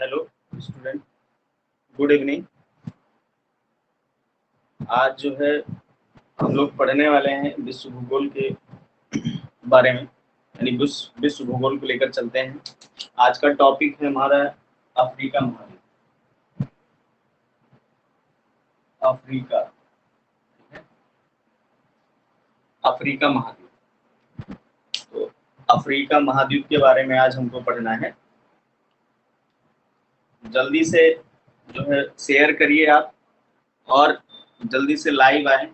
Hello student, good evening. आज जो है हम लोग पढ़ने वाले हैं विश्व भूगोल के बारे में, यानी विश्व भूगोल को लेकर चलते हैं। आज का टॉपिक है हमारा अफ्रीका महाद्वीप। अफ्रीका, ठीक है? अफ्रीका महाद्वीप। तो अफ्रीका महाद्वीप के बारे में आज हमको पढ़ना है। जल्दी से जो है शेयर करिए आप, और जल्दी से लाइव आए।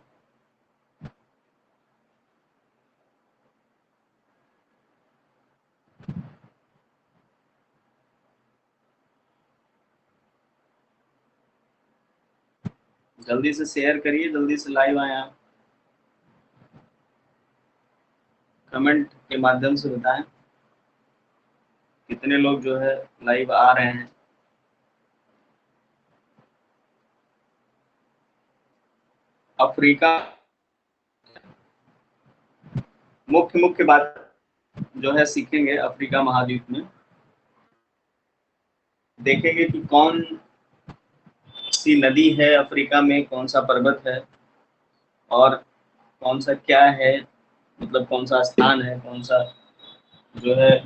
जल्दी से शेयर करिए, जल्दी से लाइव आए आप। कमेंट के माध्यम से बताएं कितने लोग जो है लाइव आ रहे हैं। अफ्रीका मुख्य बात जो है सीखेंगे अफ्रीका महाद्वीप में। देखेंगे कि कौन सी नदी है अफ्रीका में, कौन सा पर्वत है, और कौन सा क्या है, मतलब कौन सा स्थान है, कौन सा जो है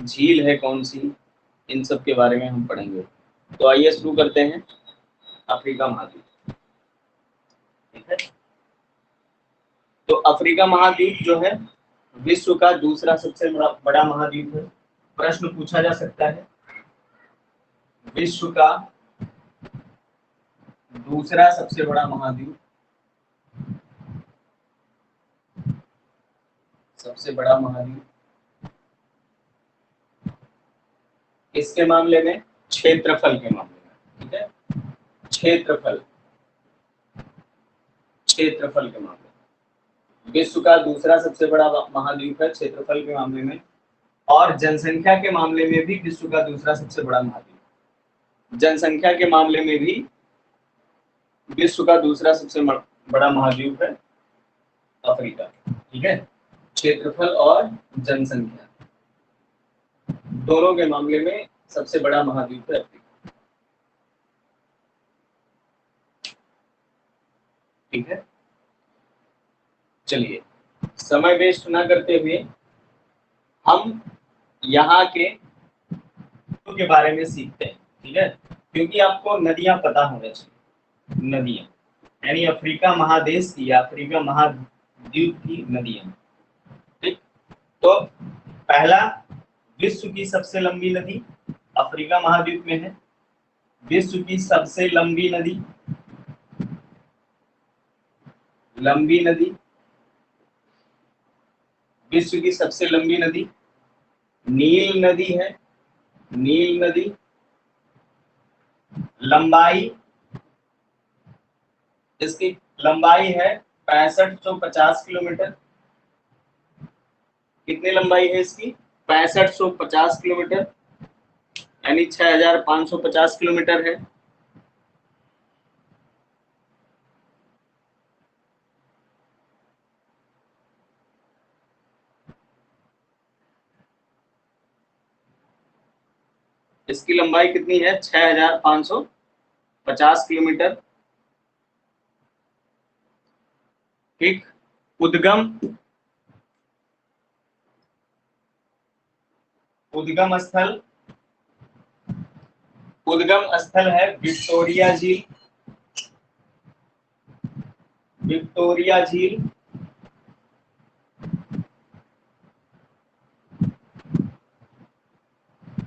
झील है, कौन सी, इन सब के बारे में हम पढ़ेंगे। तो आइए शुरू करते हैं। अफ्रीका महाद्वीप, ठीक है। तो अफ्रीका महाद्वीप जो है विश्व का दूसरा सबसे बड़ा महाद्वीप है। प्रश्न पूछा जा सकता है, विश्व का दूसरा सबसे बड़ा महाद्वीप, सबसे बड़ा महाद्वीप किसके मामले में? क्षेत्रफल के मामले में, ठीक है। क्षेत्रफल क्षेत्रफल के मामले में विश्व का दूसरा सबसे बड़ा महाद्वीप है क्षेत्रफल के मामले में, और जनसंख्या के मामले में भी विश्व का दूसरा सबसे बड़ा महाद्वीप। जनसंख्या के मामले में भी विश्व का दूसरा सबसे बड़ा महाद्वीप है अफ्रीका, ठीक है। क्षेत्रफल और जनसंख्या दोनों के मामले में सबसे बड़ा महाद्वीप है अफ्रीका, ठीक है। चलिए समय वेस्ट ना करते हुए हम यहाँ के बारे में सीखते हैं, ठीक है। क्योंकि आपको नदियां पता होना चाहिए, नदियां यानी अफ्रीका महादेश की या अफ्रीका महाद्वीप की नदियां, ठीक। तो पहला, विश्व की सबसे लंबी नदी अफ्रीका महाद्वीप में है। विश्व की सबसे लंबी नदी विश्व की सबसे लंबी नदी नील नदी है। नील नदी लंबाई, इसकी लंबाई है 6550 किलोमीटर। कितनी लंबाई है इसकी? 6550 किलोमीटर, यानी 6550 किलोमीटर है। इसकी लंबाई कितनी है? 6550 किलोमीटर, ठीक। उद्गम स्थल है विक्टोरिया झील। विक्टोरिया झील,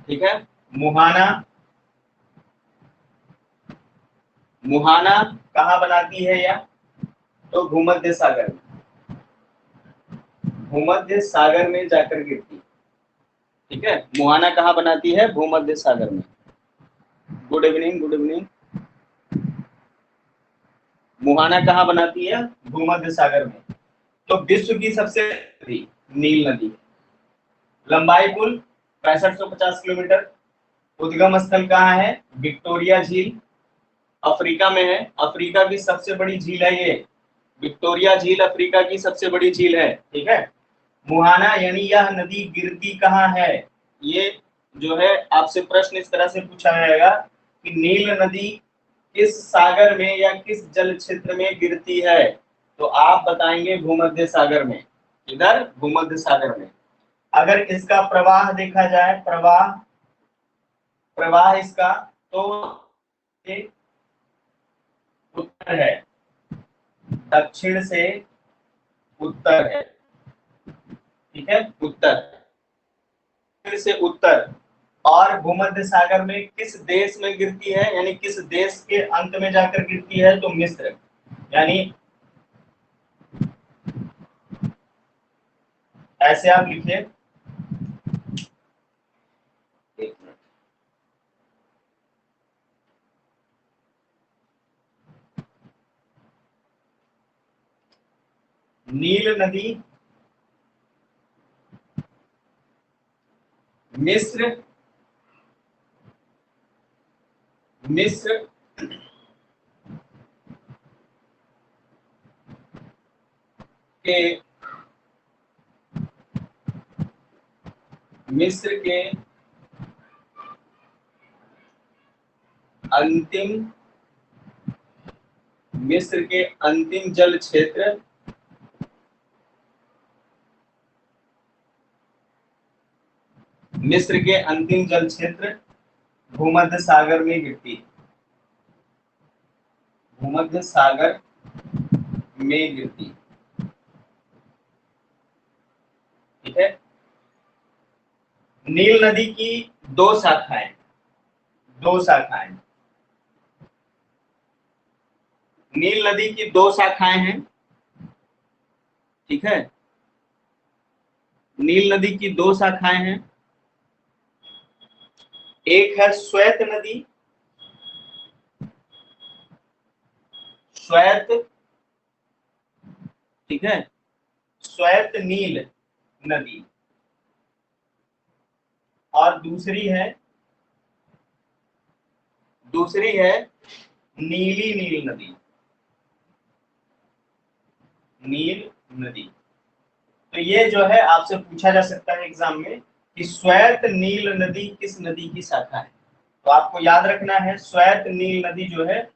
ठीक है। मुहाना कहाँ बनाती है या? तो भूमध्य सागर में जाकर गिरती, ठीक है। मुहाना कहाँ बनाती है? भूमध्य सागर में। Good evening. मुहाना कहाँ बनाती है? भूमध्य सागर में। तो विश्व की सबसे नील नदी, लंबाई कुल 6550 किलोमीटर। उद्गम स्थल कहाँ है? विक्टोरिया झील, अफ्रीका में है। अफ्रीका की सबसे बड़ी झील है ये विक्टोरिया झील, अफ्रीका की सबसे बड़ी झील है, ठीक है। मुहाना यानी यह नदी गिरती कहाँ है? ये जो है आपसे प्रश्न इस तरह से पूछा जाएगा कि नील नदी किस सागर में या किस जल क्षेत्र में गिरती है, तो आप बताएंगे भूमध्य सागर में। इधर भूमध्य सागर में। अगर इसका प्रवाह देखा जाए, प्रवाह प्रवाह इसका, तो ये उत्तर है, दक्षिण से उत्तर है। ठीक है, उत्तर, दक्षिण से उत्तर। और भूमध्य सागर में किस देश में गिरती है, यानी किस देश के अंत में जाकर गिरती है, तो मिस्र। यानी ऐसे आप लिखिए, नील नदी मिस्र, मिस्र के, मिस्र के अंतिम, मिस्र के अंतिम जल क्षेत्र, मिस्र के अंतिम जल क्षेत्र भूमध्य सागर में गिरती है, भूमध्य सागर में गिरती है। ठीक है, नील नदी की दो शाखाएं, दो शाखाएं, नील नदी की दो शाखाएं हैं। ठीक है, नील नदी की दो शाखाएं हैं। एक है श्वेत नदी, श्वेत, ठीक है, श्वेत नील नदी। और दूसरी है नीली नील नदी, नील नदी। तो ये जो है आपसे पूछा जा सकता है एग्जाम में कि श्वेत नील नदी किस नदी की शाखा है। तो आपको याद रखना है, श्वेत नील नदी जो है,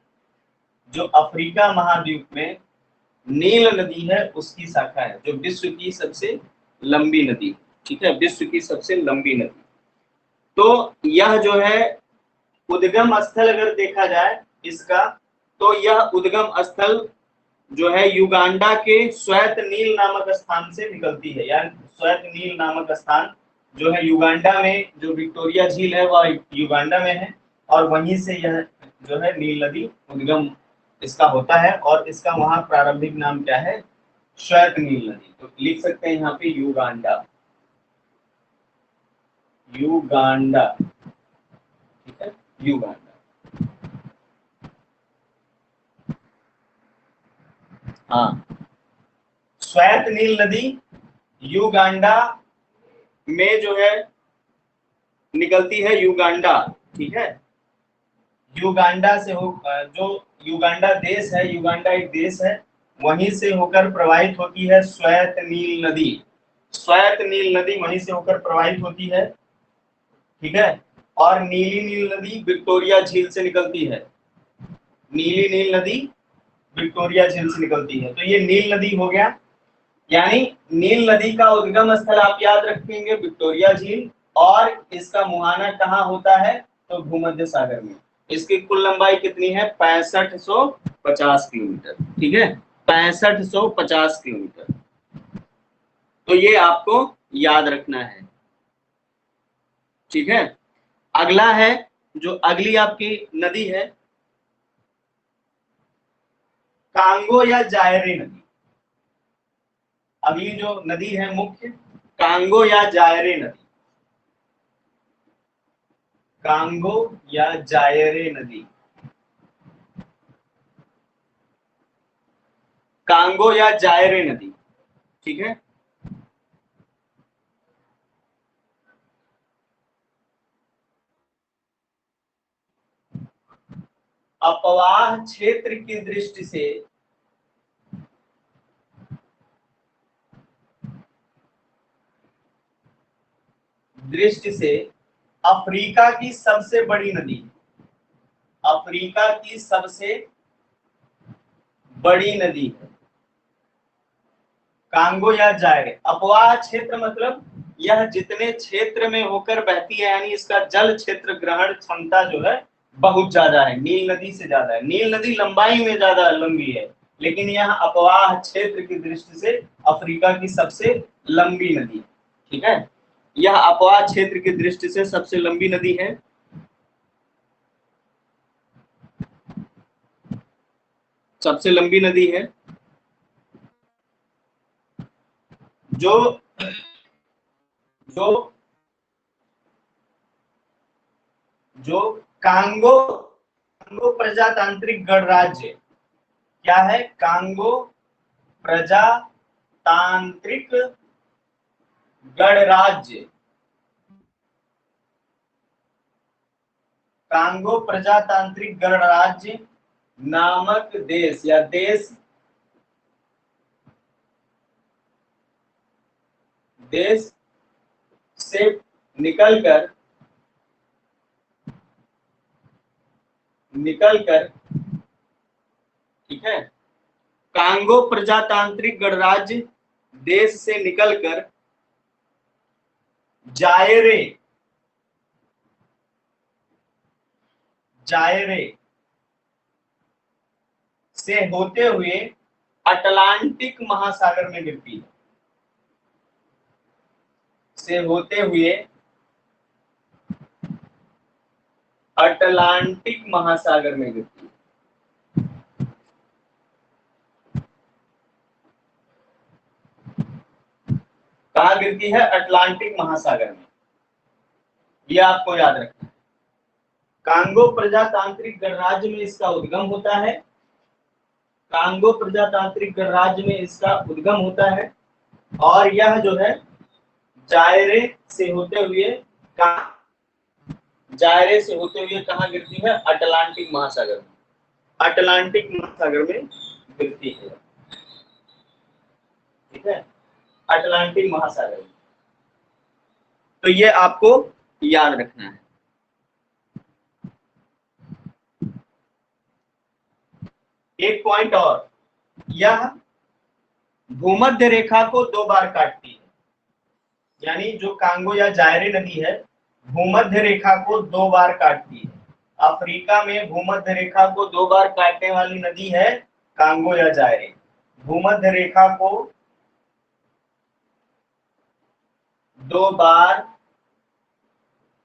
जो अफ्रीका महाद्वीप में नील नदी है उसकी शाखा है, जो विश्व की सबसे लंबी नदी। ठीक है, विश्व की सबसे लंबी नदी। तो यह जो है उद्गम स्थल अगर देखा जाए इसका, तो यह उद्गम स्थल जो है युगांडा के श्वेत नील नामक स्थान से निकलती है। यानी श्वेत नील नामक स्थान जो है युगांडा में, जो विक्टोरिया झील है वह युगांडा में है, और वहीं से यह जो है नील नदी उद्गम इसका होता है। और इसका वहां प्रारंभिक नाम क्या है, श्वेत नील नदी। तो लिख सकते हैं यहाँ पे युगांडा, युगांडा। ठीक है, युगांडा। हाँ, श्वेत नील नदी युगांडा में जो है निकलती है, युगांडा। ठीक है, युगांडा से हो, जो युगांडा देश है, युगांडा एक देश है, वहीं से होकर प्रवाहित होती है श्वेत नील नदी। श्वेत नील नदी वहीं से होकर प्रवाहित होती है। ठीक है, और नीली नील नदी विक्टोरिया झील से निकलती है, नीली नील नदी विक्टोरिया झील से निकलती है। तो ये नील नदी हो गया। यानी नील नदी का उद्गम स्थल आप याद रखेंगे विक्टोरिया झील, और इसका मुहाना कहाँ होता है, तो भूमध्य सागर में। इसकी कुल लंबाई कितनी है, 6550 किलोमीटर। ठीक है, 6550 किलोमीटर। तो ये आपको याद रखना है। ठीक है, अगला है, जो अगली आपकी नदी है कांगो या जायरे नदी। अगली जो नदी है मुख्य, कांगो या जायरे नदी, कांगो या जायरे नदी, कांगो या जायरे नदी। ठीक है, अपवाह क्षेत्र की दृष्टि से अफ्रीका की सबसे बड़ी नदी, अफ्रीका की सबसे बड़ी नदी है कांगो या जायरे। अपवाह क्षेत्र मतलब यह जितने क्षेत्र में होकर बहती है, यानी इसका जल क्षेत्र ग्रहण क्षमता जो है बहुत ज्यादा है, नील नदी से ज्यादा है। नील नदी लंबाई में ज्यादा लंबी है, लेकिन यह अपवाह क्षेत्र की दृष्टि से अफ्रीका की सबसे लंबी नदी, ठीक है। यह अपवाह क्षेत्र की दृष्टि से सबसे लंबी नदी है। सबसे लंबी नदी है जो जो जो कांगो कांगो प्रजातांत्रिक गणराज्य, क्या है कांगो प्रजातांत्रिक गणराज्य, कांगो प्रजातांत्रिक गणराज्य नामक देश या देश देश से निकलकर ठीक है, कांगो प्रजातांत्रिक गणराज्य देश से निकलकर जायरे से होते हुए अटलांटिक महासागर में गिरती है, से होते हुए अटलांटिक महासागर में गिरती है। कहाँ गिरती है? अटलांटिक महासागर में। यह आपको याद रखना है। कांगो प्रजातांत्रिक गणराज्य में इसका उद्गम होता है, कांगो प्रजातांत्रिक गणराज्य में इसका उद्गम होता है, और यह जो है जायरे से होते हुए कहाँ गिरती है? अटलांटिक महासागर में, अटलांटिक महासागर में गिरती है, ठीक है, अटलांटिक महासागर में। तो ये आपको याद रखना है। एक पॉइंट और, यह भूमध्य रेखा को 2 बार काटती है, यानी जो कांगो या जायरे नदी है भूमध्य रेखा को 2 बार काटती है। अफ्रीका में भूमध्य रेखा को 2 बार काटने वाली नदी है कांगो या जायरे। भूमध्य रेखा को 2 बार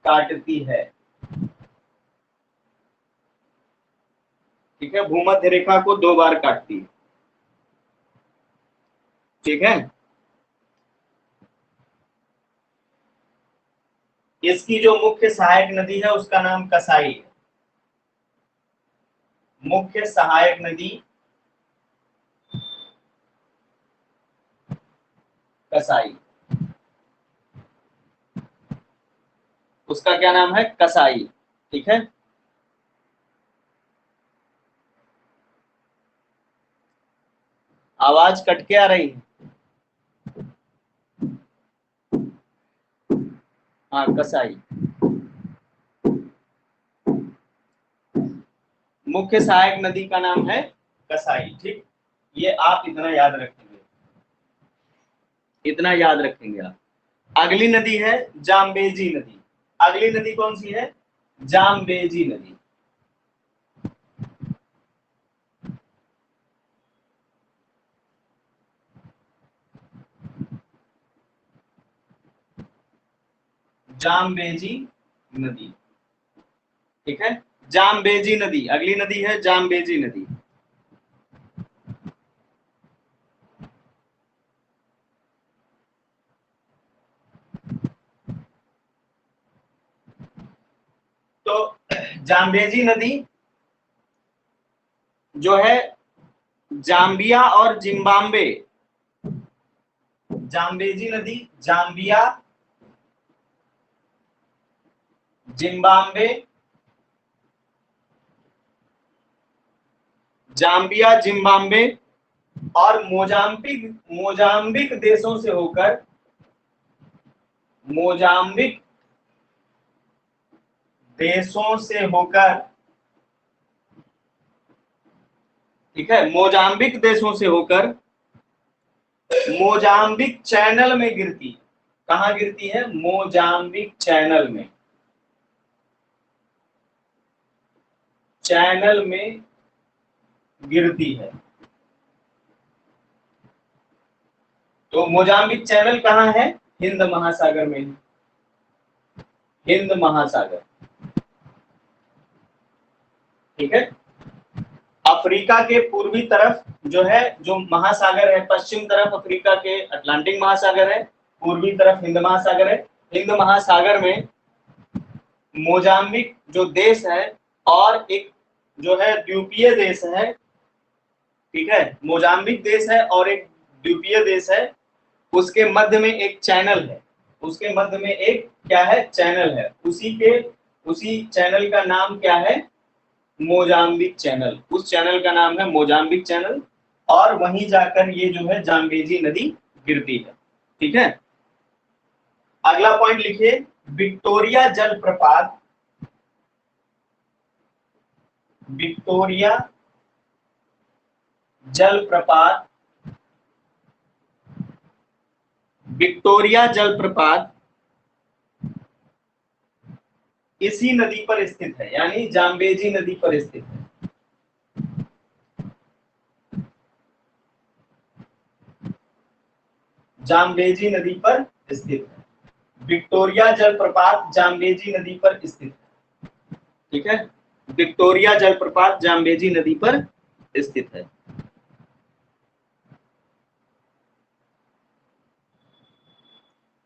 काटती है, ठीक है, भूमध्य रेखा को 2 बार काटती है, ठीक है। इसकी जो मुख्य सहायक नदी है उसका नाम कसाई है, मुख्य सहायक नदी कसाई, उसका क्या नाम है? कसाई, ठीक है। आवाज कट के आ रही है? हाँ, कसाई मुख्य सहायक नदी का नाम है कसाई, ठीक। ये आप इतना याद रखेंगे, इतना याद रखेंगे आप। अगली नदी है जाम्बेजी नदी। अगली नदी कौन सी है? जाम्बेजी नदी। जाम्बेजी नदी, ठीक है, जाम्बेजी नदी। अगली नदी है जाम्बेजी नदी। तो जाम्बेजी नदी जो है जाम्बिया और जिम्बाब्वे, जाम्बेजी नदी जाम्बिया, जिम्बाब्वे, जाम्बिया, जिम्बाब्वे और मोजाम्बिक देशों से होकर, मोजाम्बिक देशों से होकर, ठीक है, मोजाम्बिक देशों से होकर मोजाम्बिक चैनल में गिरती है। कहां गिरती है? मोजाम्बिक चैनल में, चैनल में गिरती है। तो मोजाम्बिक चैनल कहाँ है? हिंद महासागर में। हिंद महासागर, ठीक है। अफ्रीका के पूर्वी तरफ जो है, जो महासागर है, पश्चिम तरफ अफ्रीका के अटलांटिक महासागर है, पूर्वी तरफ हिंद महासागर है। हिंद महासागर में मोजाम्बिक जो देश है और एक जो है द्वीपीय देश है, ठीक है, मोजाम्बिक देश है और एक द्वीपीय देश है, उसके मध्य में एक चैनल है। उसके मध्य में एक क्या है? चैनल है। उसी चैनल का नाम क्या है? Mozambique channel. उस चैनल का नाम है मोजाम्बिक चैनल, और वहीं जाकर ये जो है जाम्बेजी नदी गिरती है, ठीक है। अगला पॉइंट लिखिए, विक्टोरिया जलप्रपात, विक्टोरिया जलप्रपात, विक्टोरिया जलप्रपात इसी नदी पर स्थित है, यानी जाम्बेजी नदी पर स्थित है। जाम्बेजी नदी पर स्थित है। विक्टोरिया जलप्रपात जाम्बेजी नदी पर स्थित है, ठीक है। विक्टोरिया जलप्रपात जाम्बेजी नदी पर स्थित है।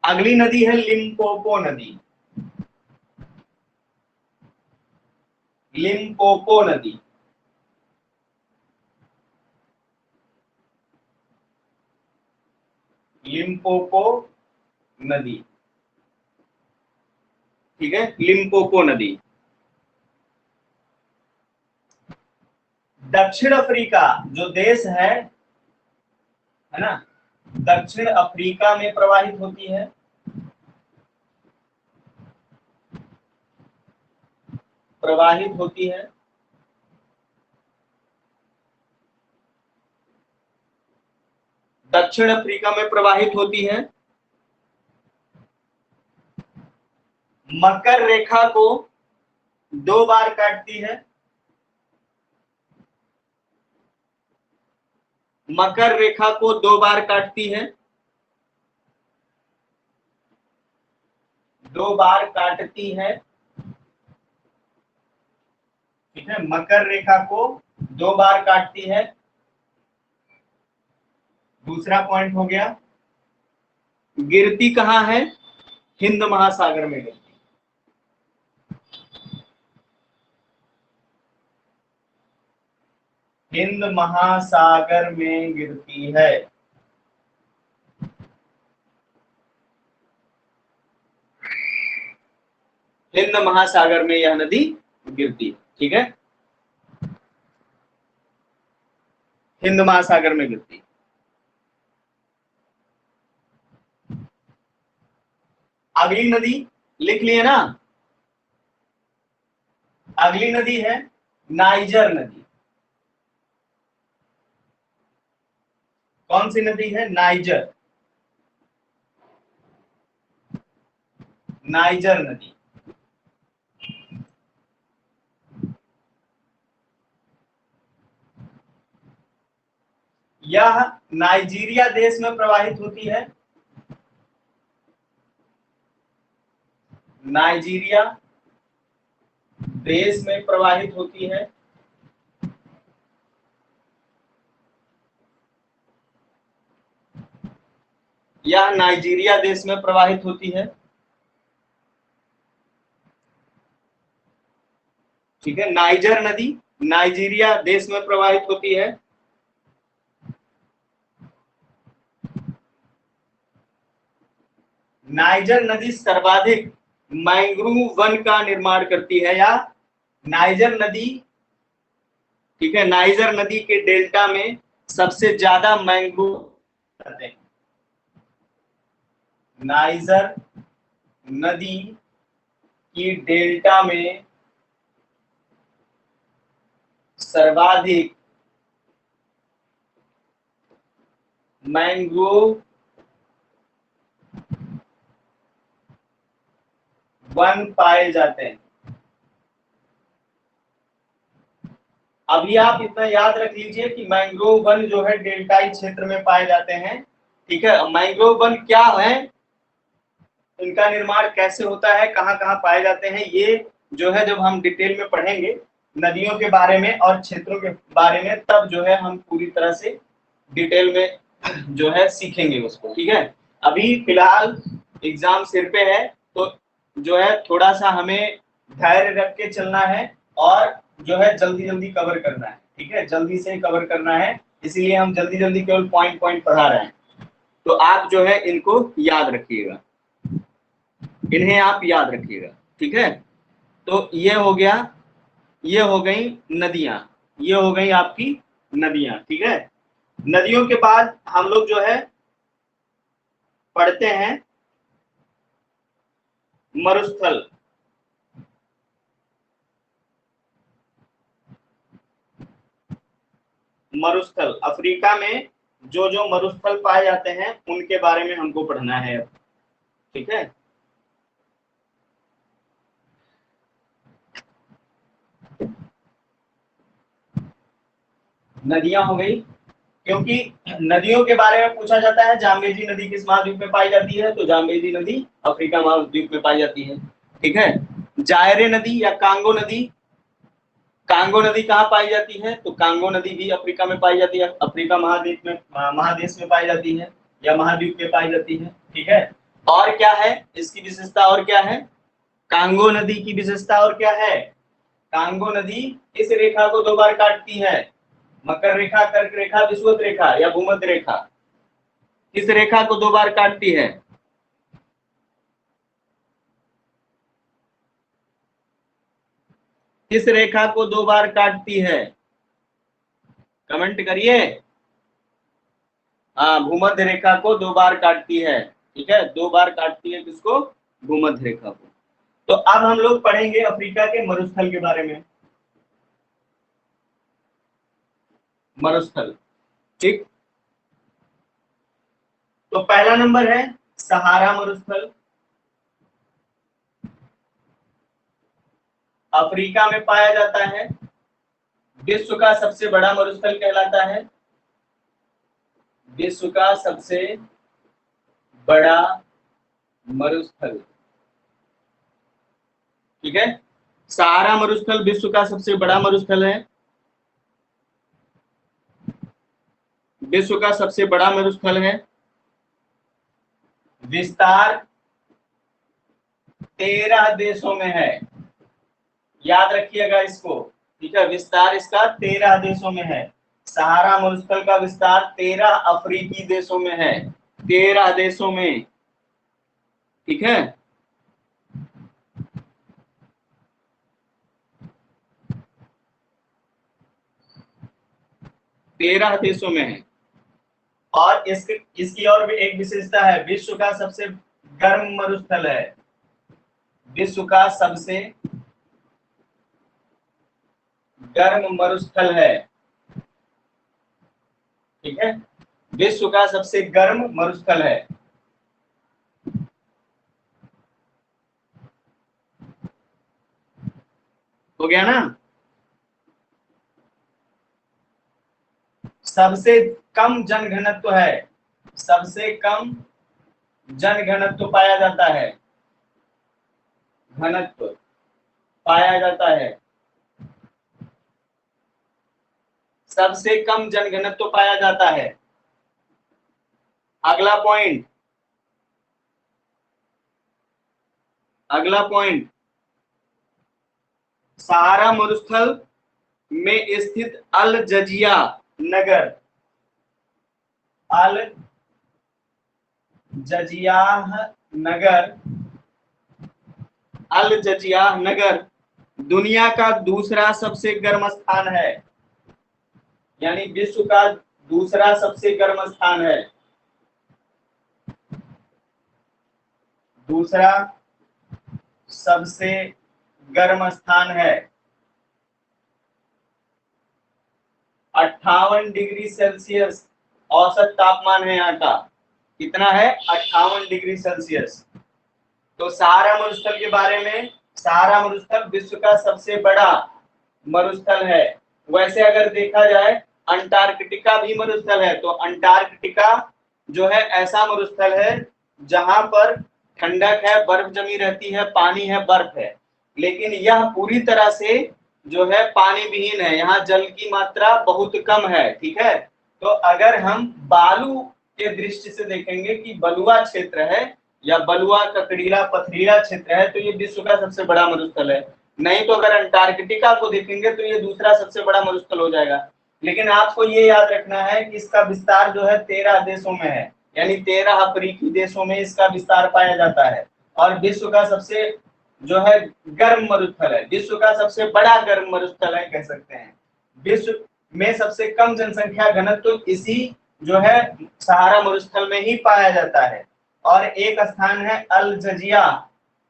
अगली नदी है लिम्पोपो नदी। लिम्पोपो नदी, लिम्पोपो नदी, ठीक है, लिम्पोपो नदी। दक्षिण अफ्रीका जो देश है ना, दक्षिण अफ्रीका में प्रवाहित होती है। प्रवाहित होती है। दक्षिण अफ्रीका में प्रवाहित होती है। मकर रेखा को 2 बार काटती है। मकर रेखा को 2 बार काटती है। 2 बार काटती है, ठीक है। मकर रेखा को 2 बार काटती है। दूसरा पॉइंट हो गया, गिरती कहां है? हिंद महासागर में गिरती। हिंद महासागर में गिरती है। हिंद महासागर में यह नदी गिरती है, ठीक है। हिंद महासागर में गिरती है। अगली नदी लिख लिए ना? अगली नदी है नाइजर नदी। कौन सी नदी है? नाइजर, नाइजर नदी। यह नाइजीरिया देश में प्रवाहित होती है। नाइजीरिया देश में प्रवाहित होती है। यह नाइजीरिया देश में प्रवाहित होती है, ठीक है। नाइजर नदी नाइजीरिया देश में प्रवाहित होती है। नाइजर नदी सर्वाधिक मैंग्रोव वन का निर्माण करती है, या नाइजर नदी, ठीक है, नाइजर नदी के डेल्टा में सबसे ज्यादा मैंग्रोव रहते हैं। नाइजर नदी कि डेल्टा में सर्वाधिक मैंग्रोव वन पाए जाते हैं। अभी आप इतना याद रख लीजिए कि मैंग्रोव वन जो है डेल्टाई क्षेत्र में पाए जाते हैं। ठीक है, मैंग्रोव वन क्या है, इनका निर्माण कैसे होता है, कहाँ कहाँ पाए जाते हैं, ये जो है जब हम डिटेल में पढ़ेंगे नदियों के बारे में और क्षेत्रों के बारे में, तब जो है हम पूरी तरह से डिटेल में जो है सीखेंगे उसको। ठीक है, अभी फिलहाल एग्जाम सिर पे है, तो जो है थोड़ा सा हमें धैर्य रख के चलना है और जो है जल्दी जल्दी कवर करना है। ठीक है, जल्दी से कवर करना है, इसीलिए हम जल्दी जल्दी केवल पॉइंट पॉइंट पढ़ा रहे हैं। तो आप जो है इनको याद रखिएगा, इन्हें आप याद रखिएगा। ठीक है, तो ये हो गया, ये हो गई नदियां, ये हो गई आपकी नदियां। ठीक है, नदियों के बाद हम लोग जो है पढ़ते हैं मरुस्थल। मरुस्थल अफ्रीका में जो जो मरुस्थल पाए जाते हैं उनके बारे में हमको पढ़ना है। ठीक है, नदियां हो गई, क्योंकि नदियों के बारे में पूछा जाता है जाम्बेजी नदी किस महाद्वीप में पाई जाती है, तो जाम्बेजी नदी अफ्रीका महाद्वीप में पाई जाती है। ठीक है, जायरे नदी या कांगो नदी, कांगो नदी कहाँ पाई जाती है, तो कांगो नदी भी अफ्रीका में पाई जाती है, अफ्रीका महाद्वीप में, महादेश में पाई जाती है या महाद्वीप में पाई जाती है। ठीक है, और क्या है इसकी विशेषता, और क्या है कांगो नदी की विशेषता, और क्या है, कांगो नदी इस रेखा को दो बार काटती है, मकर रेखा, कर्क रेखा, विषुवत रेखा या भूमध्य रेखा, इस रेखा को दो बार काटती है। किस रेखा को दो बार काटती है, कमेंट करिए। हाँ, भूमध्य रेखा को दो बार काटती है। ठीक है, दो बार काटती है किसको, भूमध्य रेखा को। तो अब हम लोग पढ़ेंगे अफ्रीका के मरुस्थल के बारे में। मरुस्थल, ठीक, तो पहला नंबर है सहारा मरुस्थल, अफ्रीका में पाया जाता है, विश्व का सबसे बड़ा मरुस्थल कहलाता है, विश्व का सबसे बड़ा मरुस्थल। ठीक है, सहारा मरुस्थल विश्व का सबसे बड़ा मरुस्थल है, विश्व का सबसे बड़ा मरुस्थल है, विस्तार 13 देशों में है, याद रखिएगा इसको। ठीक है, विस्तार इसका 13 देशों में है, सहारा मरुस्थल का विस्तार 13 अफ्रीकी देशों में है, 13 देशों में। ठीक है, तेरह देशों में है। और इसकी और भी एक विशेषता है, विश्व का सबसे गर्म मरुस्थल है, विश्व का सबसे गर्म मरुस्थल है। ठीक है, विश्व का सबसे गर्म मरुस्थल है। हो गया ना, सबसे कम जनघनत्व है, सबसे कम जनघनत्व पाया जाता है, घनत्व पाया जाता है, सबसे कम जनघनत्व पाया जाता है। अगला पॉइंट, अगला पॉइंट, सहारा मरुस्थल में स्थित अल जजिया नगर, अल जजियाह नगर, अल जजियाह नगर दुनिया का दूसरा सबसे गर्म स्थान है, यानी विश्व का दूसरा सबसे गर्म स्थान है, दूसरा सबसे गर्म स्थान है? 58 डिग्री सेल्सियस औसत तापमान है यहाँ का। कितना है? 58 डिग्री सेल्सियस। तो सहारा मरुस्थल के बारे में, सहारा मरुस्थल विश्व का सबसे बड़ा मरुस्थल है। वैसे अगर देखा जाए अंटार्कटिका भी मरुस्थल है। तो अंटार्कटिका जो है ऐसा मरुस्थल है जहां पर ठंडक है, बर्फ जमी रहती है, पानी है, बर्फ है, लेकिन यह पूरी तरह से जो है पानी विहीन है। यहाँ जल की मात्रा बहुत कम है। ठीक है, तो अगर हम बालू के दृष्टि से देखेंगे कि बलुआ क्षेत्र है या बलुआ ककड़ीला पथरीला क्षेत्र है, तो ये विश्व का सबसे बड़ा मरुस्थल है। नहीं तो अगर अंटार्कटिका को देखेंगे तो ये दूसरा सबसे बड़ा मरुस्थल हो जाएगा। लेकिन आपको ये याद रखना है कि इसका विस्तार जो है 13 देशों में है, यानी 13 अफ्रीकी देशों में इसका विस्तार पाया जाता है। और विश्व का सबसे जो है गर्म मरुस्थल है, विश्व का सबसे बड़ा गर्म मरुस्थल है कह सकते हैं। विश्व में सबसे कम जनसंख्या घनत्व तो इसी जो है सहारा मरुस्थल में ही पाया जाता है। और एक स्थान है अल जजिया,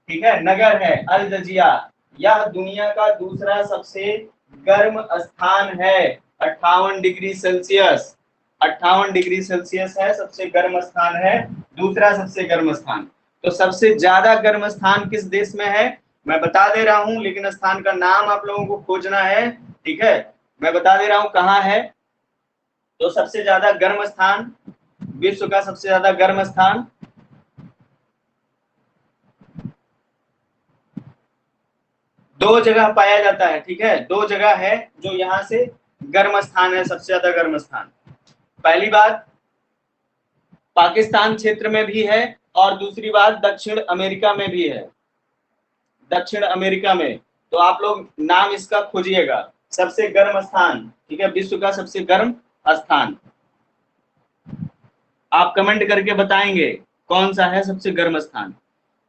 ठीक है, नगर है अल जजिया। यह दुनिया का दूसरा सबसे गर्म स्थान है। 58 डिग्री सेल्सियस, 58 डिग्री सेल्सियस है, सबसे गर्म स्थान है, दूसरा सबसे गर्म स्थान। तो सबसे ज्यादा गर्म स्थान किस देश में है मैं बता दे रहा हूं, लेकिन स्थान का नाम आप लोगों को खोजना है। ठीक है, मैं बता दे रहा हूं कहाँ है। तो सबसे ज्यादा गर्म स्थान, विश्व का सबसे ज्यादा गर्म स्थान दो जगह पाया जाता है। ठीक है, दो जगह है जो यहाँ से गर्म स्थान है, सबसे ज्यादा गर्म स्थान। पहली बात पाकिस्तान क्षेत्र में भी है और दूसरी बात दक्षिण अमेरिका में भी है, दक्षिण अमेरिका में। तो आप लोग नाम इसका खोजिएगा, सबसे गर्म स्थान। ठीक है, विश्व का सबसे गर्म स्थान आप कमेंट करके बताएंगे कौन सा है सबसे गर्म स्थान।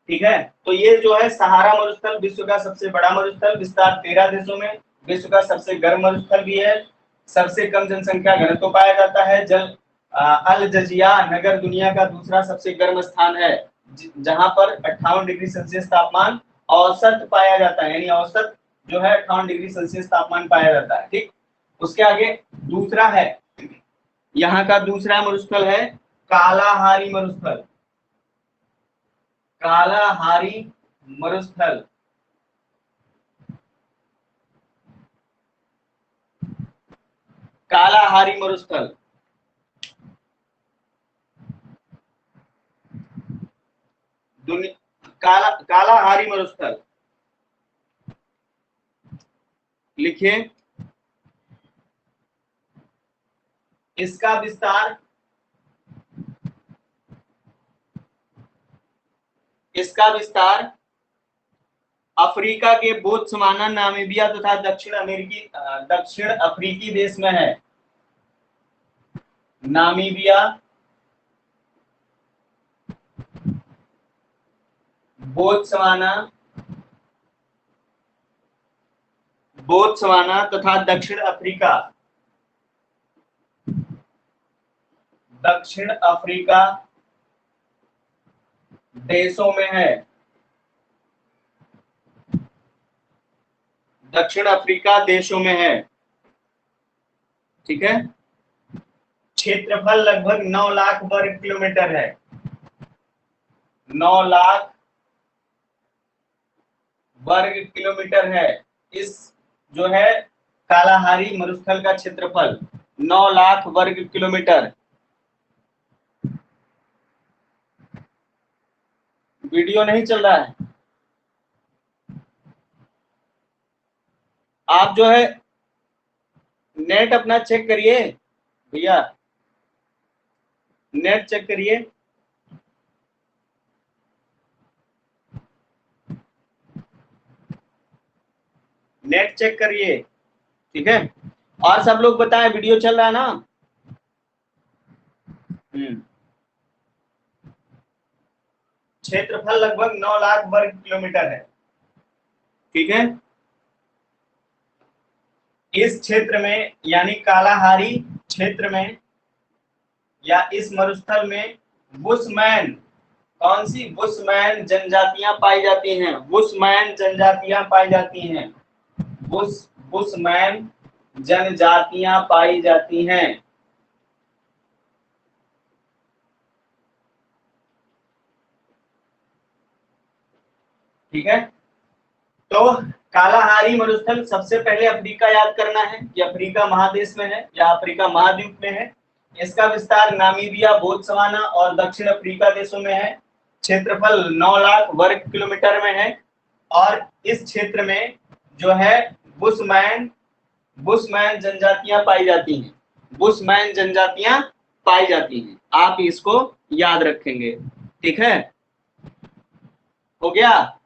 ठीक है, तो ये जो है सहारा मरुस्थल विश्व का सबसे बड़ा मरुस्थल, विस्तार 13 देशों में, विश्व का सबसे गर्म मरुस्थल भी है, सबसे कम जनसंख्या घनत्व पाया जाता है। अल जजिया नगर दुनिया का दूसरा सबसे गर्म स्थान है, जहां पर 58 डिग्री सेल्सियस तापमान औसत पाया जाता है, यानी औसत जो है 58 डिग्री सेल्सियस तापमान पाया जाता है। ठीक, उसके आगे दूसरा है, यहाँ का दूसरा मरुस्थल है कालाहारी मरुस्थल, कालाहारी मरुस्थल। कालाहारी मरुस्थल कालाहारी मरुस्थल लिखिए। इसका विस्तार, इसका विस्तार अफ्रीका के बोत्सवाना, नामीबिया तथा दक्षिण अफ्रीकी देश में है। नामीबिया, बोत्सवाना, बोत्सवाना तथा दक्षिण अफ्रीका, दक्षिण अफ्रीका देशों में है, दक्षिण अफ्रीका देशों में है। ठीक है, क्षेत्रफल लगभग 9 लाख वर्ग किलोमीटर है, 9 लाख वर्ग किलोमीटर है। इस जो है कालाहारी मरुस्थल का क्षेत्रफल 9 लाख वर्ग किलोमीटर। वीडियो नहीं चल रहा है, आप जो है नेट अपना चेक करिए भैया, नेट चेक करिए। नेट चेक करिए। ठीक है, और सब लोग बताएं वीडियो चल रहा है ना? क्षेत्रफल लगभग 9 लाख वर्ग किलोमीटर है। ठीक है, इस क्षेत्र में यानी कालाहारी क्षेत्र में या इस मरुस्थल में बुशमैन कौन सी बुशमैन जनजातियां पाई जाती हैं? बुशमैन जनजातियां पाई जाती हैं। बुशमैन जनजातियां पाई जाती हैं। ठीक है, तो कालाहारी मरुस्थल सबसे पहले अफ्रीका याद करना है कि अफ्रीका महादेश में है या अफ्रीका महाद्वीप में है। इसका विस्तार नामीबिया, बोत्सवाना और दक्षिण अफ्रीका देशों में है। क्षेत्रफल 9 लाख वर्ग किलोमीटर में है और इस क्षेत्र में जो है बुशमैन जनजातियां पाई जाती हैं। बुशमैन जनजातियां पाई जाती हैं, आप इसको याद रखेंगे। ठीक है, हो गया।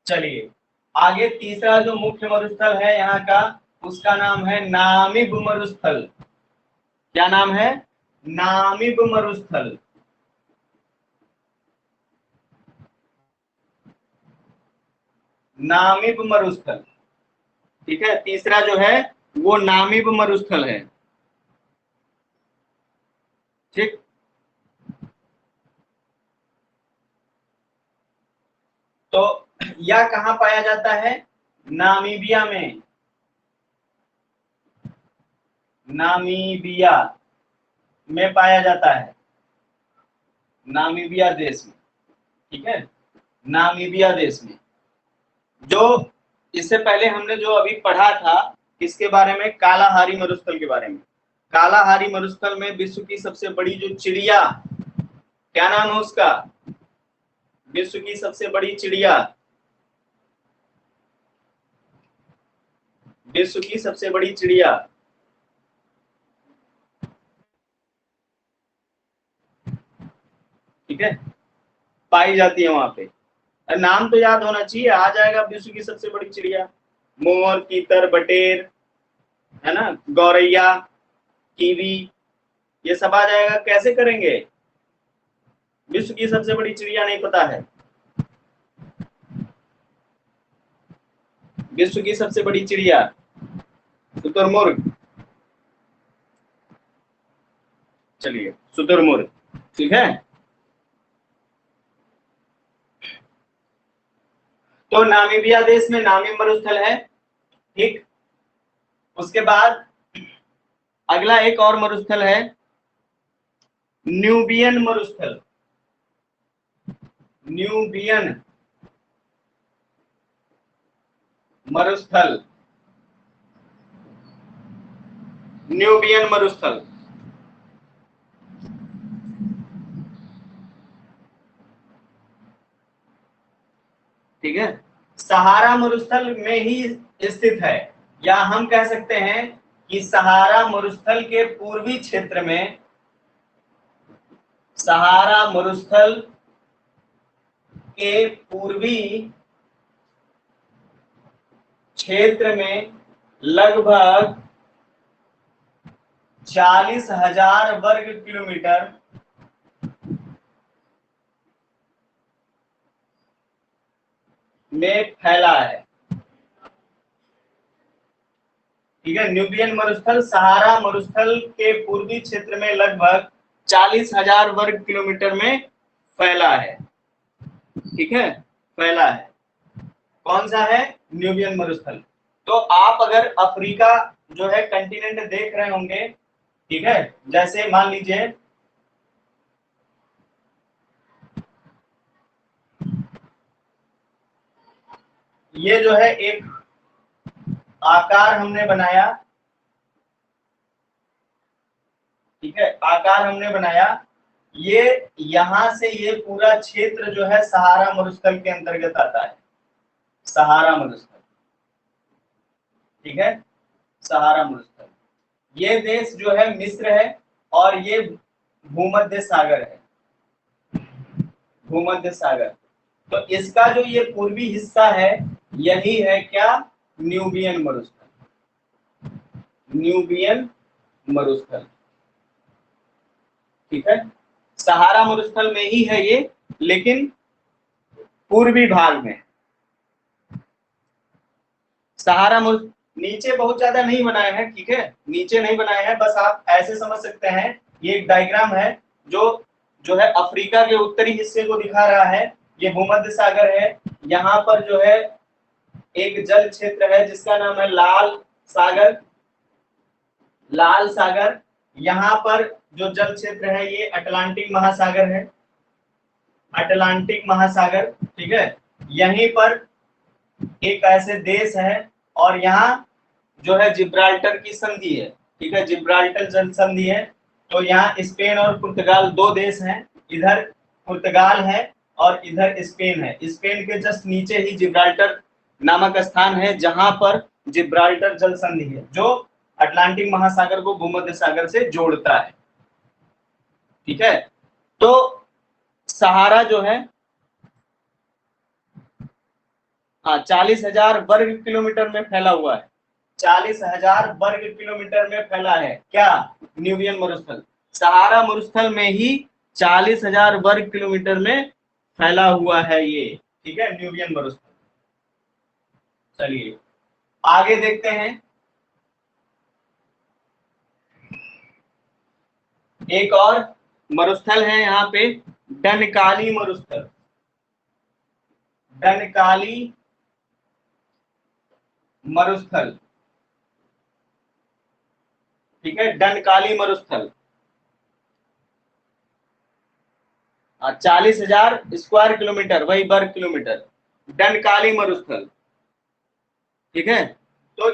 चलिए आगे, तीसरा जो मुख्य मरुस्थल है यहाँ का, उसका नाम है नामिब मरुस्थल। क्या नाम है? नामिब मरुस्थल। नामिब मरुस्थल, ठीक है, तीसरा जो है वो नामिब मरुस्थल है। ठीक, तो यह कहाँ पाया जाता है? नामीबिया में, नामीबिया में पाया जाता है, नामीबिया देश में। ठीक है, नामीबिया देश में। जो इससे पहले हमने जो अभी पढ़ा था किसके बारे में? कालाहारी मरुस्थल के बारे में। कालाहारी मरुस्थल में विश्व की सबसे बड़ी जो चिड़िया, क्या नाम है उसका? विश्व की सबसे बड़ी चिड़िया, विश्व की सबसे बड़ी चिड़िया, ठीक है, पाई जाती है वहां पे। नाम तो याद होना चाहिए, आ जाएगा विश्व की सबसे बड़ी चिड़िया। मोर, तीतर, बटेर, है ना, गौरैया, कीवी, ये सब आ जाएगा। कैसे करेंगे? विश्व की सबसे बड़ी चिड़िया नहीं पता है? विश्व की सबसे बड़ी चिड़िया शुतुरमुर्ग। चलिए, शुतुरमुर्ग, ठीक है। तो नामीबिया देश में नामिब मरुस्थल है। ठीक, उसके बाद अगला एक और मरुस्थल है, न्यूबियन मरुस्थल। न्यूबियन मरुस्थल, न्यूबियन मरुस्थल, ठीक है, सहारा मरुस्थल में ही स्थित है, या हम कह सकते हैं कि सहारा मरुस्थल के पूर्वी क्षेत्र में, सहारा मरुस्थल के पूर्वी क्षेत्र में लगभग 40,000 वर्ग किलोमीटर में फैला है। ठीक है, न्यूबियन मरुस्थल सहारा मरुस्थल के पूर्वी क्षेत्र में लगभग 40,000 वर्ग किलोमीटर में फैला है। ठीक है, फैला है। कौन सा है? न्यूबियन मरुस्थल। तो आप अगर अफ्रीका जो है कंटिनेंट देख रहे होंगे, ठीक है, जैसे मान लीजिए ये जो है एक आकार हमने बनाया, ठीक है, आकार हमने बनाया, ये यहां से ये पूरा क्षेत्र जो है सहारा मरुस्थल के अंतर्गत आता है, सहारा मरुस्थल। ठीक है, सहारा मरुस्थल। ये देश जो है मिस्र है और ये भूमध्य सागर है, भूमध्य सागर। तो इसका जो ये पूर्वी हिस्सा है यही है क्या? न्यूबियन मरुस्थल, न्यूबियन मरुस्थल। ठीक है, सहारा मरुस्थल में ही है ये, लेकिन पूर्वी भाग में। सहारा मरुस्थल नीचे बहुत ज्यादा नहीं बनाए हैं, ठीक है, नीचे नहीं बनाए हैं, बस आप ऐसे समझ सकते हैं, ये एक डायग्राम है जो जो है अफ्रीका के उत्तरी हिस्से को दिखा रहा है, ये भूमध्य सागर है। यहाँ पर जो है एक जल क्षेत्र है जिसका नाम है लाल सागर, लाल सागर। यहाँ पर जो जल क्षेत्र है ये अटलांटिक महासागर है, अटलांटिक महासागर, ठीक है। यहीं पर एक ऐसे देश है और यहाँ जो है जिब्राल्टर की संधि है, ठीक है, जिब्राल्टर जल संधि है। तो यहाँ स्पेन और पुर्तगाल दो देश हैं, इधर पुर्तगाल है और इधर स्पेन है। स्पेन के जस्ट नीचे ही जिब्राल्टर नामक स्थान है जहां पर जिब्राल्टर जल संधि है जो अटलांटिक महासागर को भूमध्य सागर से जोड़ता है, ठीक है। तो सहारा जो है 40,000 वर्ग किलोमीटर में फैला हुआ है, 40,000 वर्ग किलोमीटर में फैला है क्या, न्यूबियन मरुस्थल। सहारा मरुस्थल में ही 40,000 वर्ग किलोमीटर में फैला हुआ है ये, ठीक है, न्यूबियन मरुस्थल। चलिए आगे देखते हैं। एक और मरुस्थल है यहाँ पे, डनकाली मरुस्थल, डनकाली मरुस्थल, ठीक है, डनकाली मरुस्थल। 40,000 स्क्वायर किलोमीटर, वही वर्ग किलोमीटर, डनकाली मरुस्थल, ठीक है। तो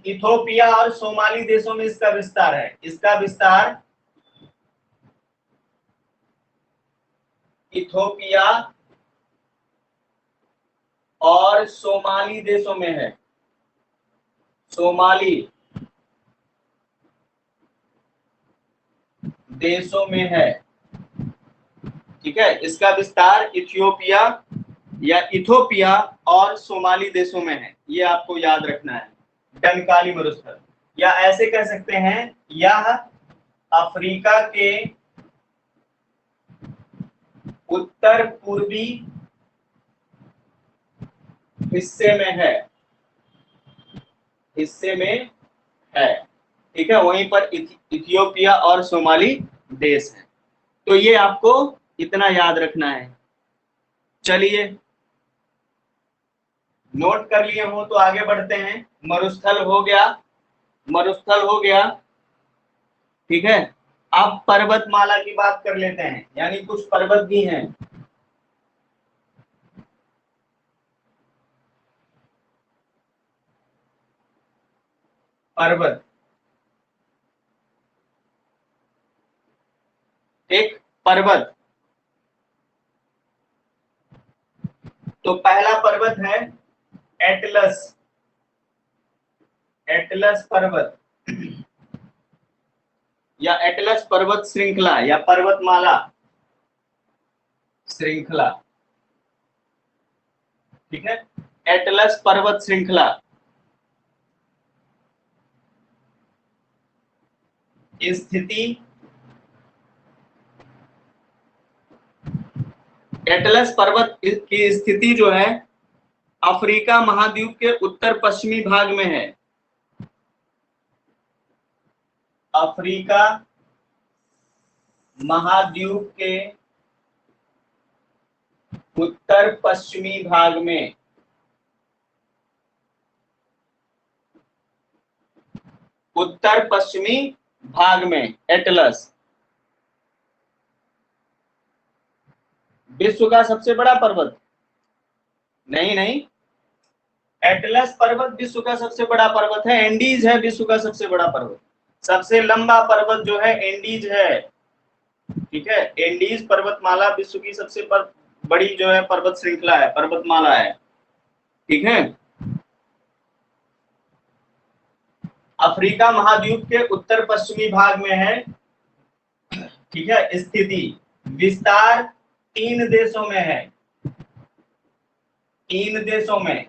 इथोपिया और सोमाली देशों में इसका विस्तार है, इसका विस्तार इथोपिया और सोमाली देशों में है, सोमाली देशों में है, ठीक है। इसका विस्तार इथियोपिया या इथोपिया और सोमाली देशों में है, ये आपको याद रखना है, डनकाली मरुस्थल। या ऐसे कह सकते हैं यह अफ्रीका के उत्तर पूर्वी हिस्से में है, हिस्से में है, ठीक है। वहीं पर इथियोपिया और सोमाली देश है। तो ये आपको इतना याद रखना है। चलिए नोट कर लिए हो तो आगे बढ़ते हैं। मरुस्थल हो गया, मरुस्थल हो गया, ठीक है। अब पर्वतमाला की बात कर लेते हैं, यानी कुछ पर्वत भी हैं। पर्वत, एक पर्वत, तो पहला पर्वत है एटलस, एटलस पर्वत या एटलस पर्वत श्रृंखला या पर्वतमाला श्रृंखला, ठीक है, एटलस पर्वत श्रृंखला। स्थिति, एटलस पर्वत की स्थिति जो है अफ्रीका महाद्वीप के उत्तर पश्चिमी भाग में है, अफ्रीका महाद्वीप के उत्तर पश्चिमी भाग में, उत्तर पश्चिमी भाग में एटलस। विश्व का सबसे बड़ा पर्वत नहीं, नहीं, एटलस पर्वत विश्व का सबसे बड़ा पर्वत है, एंडीज है विश्व का सबसे बड़ा पर्वत। सबसे लंबा पर्वत जो है एंडीज है, ठीक है। एंडीज पर्वतमाला विश्व की सबसे बड़ी जो है पर्वत श्रृंखला है, पर्वतमाला है, ठीक है। अफ्रीका महाद्वीप के उत्तर पश्चिमी भाग में है, ठीक है। स्थिति, विस्तार 3 देशों में है, 3 देशों में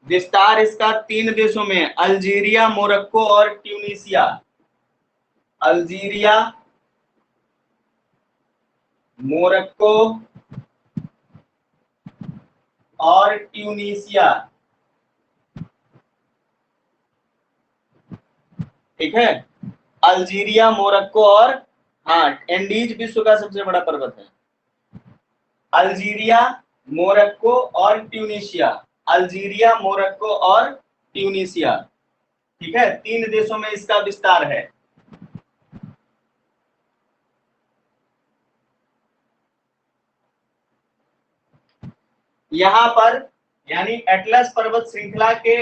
विस्तार इसका 3 देशों में है, अल्जीरिया, मोरक्को और ट्यूनीसिया। अल्जीरिया, मोरक्को और ट्यूनीसिया, ठीक है। अल्जीरिया, मोरक्को और, हाँ, एंडीज विश्व का सबसे बड़ा पर्वत है। अल्जीरिया, मोरक्को और ट्यूनीशिया। अल्जीरिया, मोरक्को और ट्यूनीशिया, ठीक है, 3 देशों में इसका विस्तार है। यहाँ पर यानी एटलस पर्वत श्रृंखला के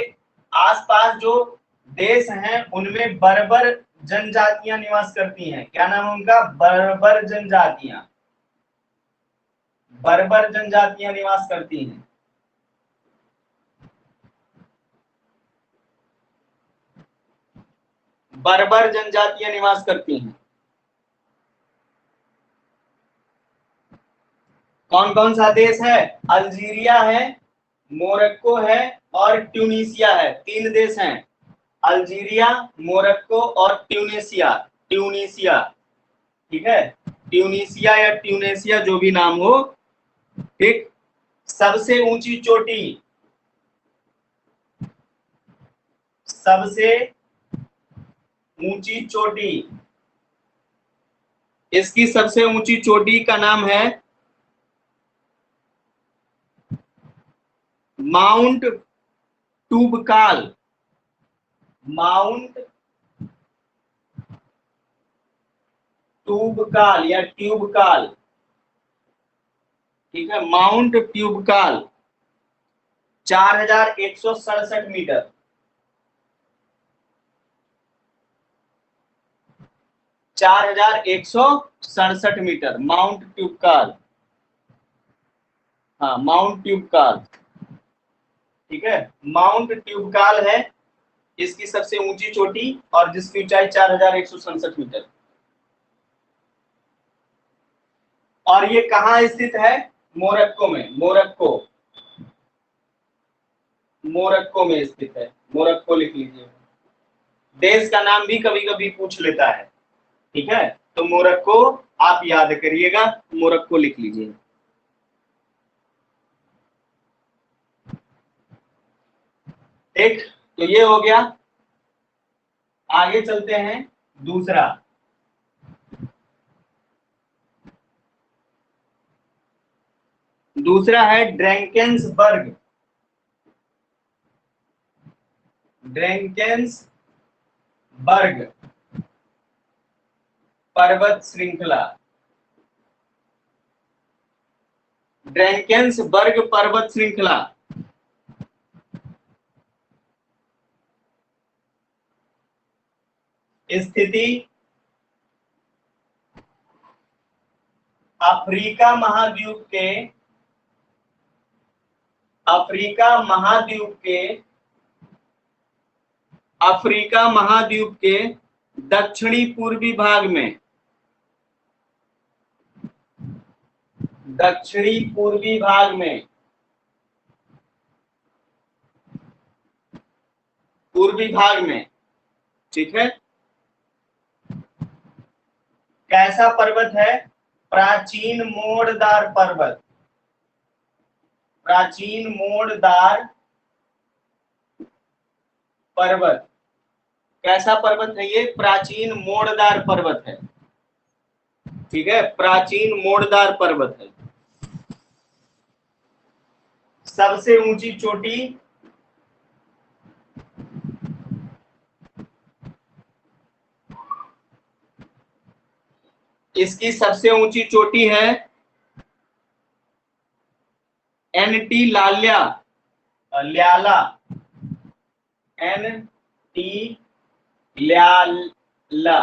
आसपास जो देश हैं उनमें बर्बर जनजातियां निवास करती हैं। क्या नाम है उनका? बर्बर जनजातियां। बर्बर जनजातियां निवास करती हैं। बर्बर जनजातियां निवास करती हैं। कौन कौन सा देश है? अल्जीरिया है, मोरक्को है और ट्यूनीशिया है। 3 देश हैं, अल्जीरिया, मोरक्को और ट्यूनीशिया। ट्यूनीशिया, ठीक है, ट्यूनीशिया या ट्यूनीशिया जो भी नाम हो, ठीक। सबसे ऊंची चोटी, सबसे ऊंची चोटी, इसकी सबसे ऊंची चोटी का नाम है माउंट टूबकाल। माउंट टूबकाल या ट्यूबकाल, ठीक है, mount Toubkal 4167 metre. 4167 metre mount Toubkal. हाँ, माउंट ट्यूबकाल, ठीक है, माउंट ट्यूबकाल है इसकी सबसे ऊंची चोटी और जिसकी ऊंचाई 4167 मीटर। और ये कहाँ स्थित है? मोरक्को में। मोरक्को, मोरक्को में स्थित है। मोरक्को लिख लीजिए। देश का नाम भी कभी कभी पूछ लेता है, ठीक है, तो मोरक्को आप याद करिएगा, मोरक्को लिख लीजिए। एक तो ये हो गया। आगे चलते हैं। दूसरा, दूसरा है ड्रैंकेंसबर्ग। ड्रैंकेंसबर्ग पर्वत श्रृंखला। ड्रैंकेंसबर्ग पर्वत श्रृंखला स्थिति अफ्रीका महाद्वीप के, अफ्रीका महाद्वीप के, अफ्रीका महाद्वीप के दक्षिणी पूर्वी भाग में, दक्षिणी पूर्वी भाग में, पूर्वी भाग में, ठीक है। कैसा पर्वत है? प्राचीन मोड़दार पर्वत। प्राचीन मोड़दार पर्वत। कैसा पर्वत है ये? प्राचीन मोड़दार पर्वत है, ठीक है, प्राचीन मोड़दार पर्वत है। सबसे ऊंची चोटी इसकी सबसे ऊंची चोटी है एनटी लाल्या, ल्याला, एनटी ल्याला,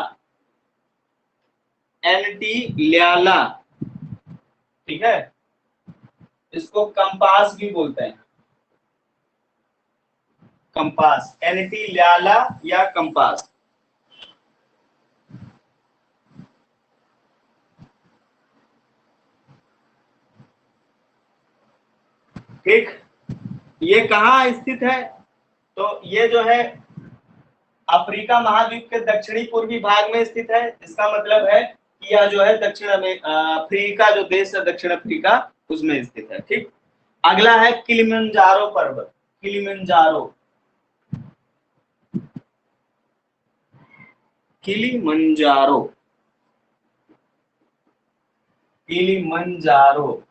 एनटी ल्याला, ठीक है, इसको कंपास भी बोलते हैं। कंपास, एनटी ल्याला या कंपास, ठीक। ये कहाँ स्थित है? तो ये जो है अफ्रीका महाद्वीप के दक्षिणी पूर्वी भाग में स्थित है। इसका मतलब है कि यह जो है दक्षिण अफ्रीका जो देश है, दक्षिण अफ्रीका, उसमें स्थित है, ठीक। अगला है किलिमंजारो पर्वत। किलिमंजारो, किलिमंजारो, किलिमंजारो,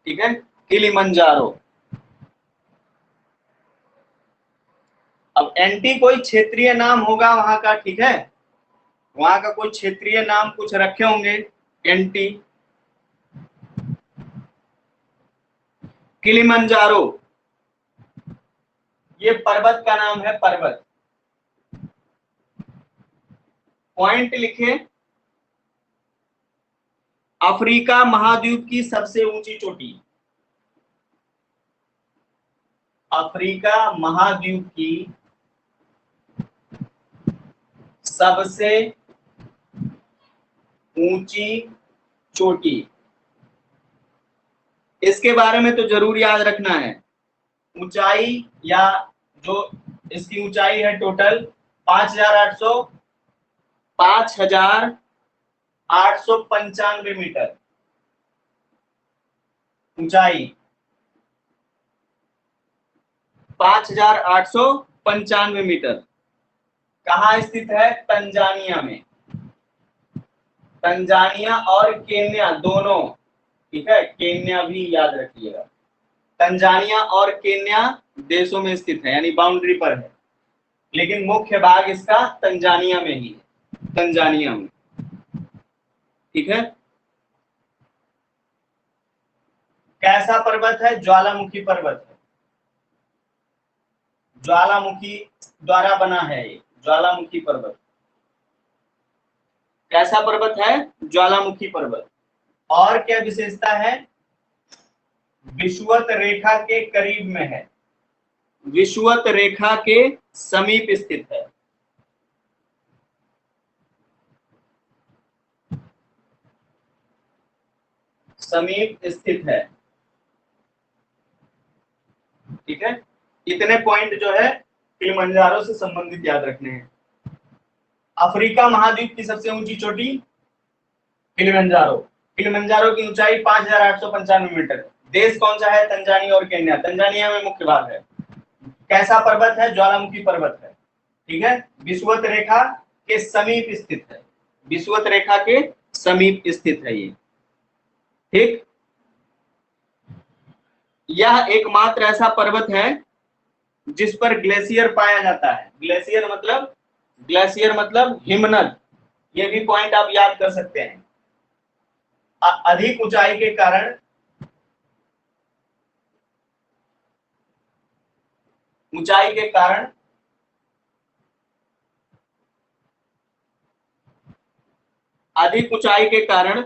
ठीक है, किलिमंजारो। अब एंटी कोई क्षेत्रीय नाम होगा वहां का, ठीक है, वहां का कोई क्षेत्रीय नाम कुछ रखे होंगे, एंटी। किलिमंजारो ये पर्वत का नाम है, पर्वत। पॉइंट लिखे, अफ्रीका महाद्वीप की सबसे ऊंची चोटी, अफ्रीका महाद्वीप की सबसे ऊंची चोटी, इसके बारे में तो जरूर याद रखना है। ऊंचाई या जो इसकी ऊंचाई है टोटल 5,895 मीटर ऊंचाई, 5,895 मीटर। कहाँ स्थित है? तंजानिया में। तंजानिया और केन्या दोनों, ठीक है, केन्या भी याद रखिएगा। तंजानिया और केन्या देशों में स्थित है, यानी बाउंड्री पर है, लेकिन मुख्य भाग इसका तंजानिया में ही है, तंजानिया में, ठीक है। कैसा पर्वत है? ज्वालामुखी पर्वत है, ज्वालामुखी द्वारा बना है ये, ज्वालामुखी पर्वत। कैसा पर्वत है? ज्वालामुखी पर्वत। और क्या विशेषता है? विषुवत रेखा के करीब में है, विषुवत रेखा के समीप स्थित है। समीप स्थित है, ठीक है। इतने पॉइंट जो है किलिमंजारो से संबंधित याद रखने हैं। अफ्रीका महाद्वीप की सबसे ऊंची चोटी किलिमंजारो, किलिमंजारो की ऊंचाई 5,895 मीटर। देश कौन सा है? तंजानिया और केन्या, तंजानिया में मुख्य भाग है। कैसा पर्वत है? ज्वालामुखी पर्वत है, ठीक है। विषुवत रेखा के समीप स्थित है, विषुवत रेखा के समीप स्थित है ये, ठीक। यह एकमात्र ऐसा पर्वत है जिस पर ग्लेशियर पाया जाता है। ग्लेशियर मतलब हिमनद। ये भी पॉइंट आप याद कर सकते हैं। अधिक ऊंचाई के कारण, ऊंचाई के कारण अधिक ऊंचाई के कारण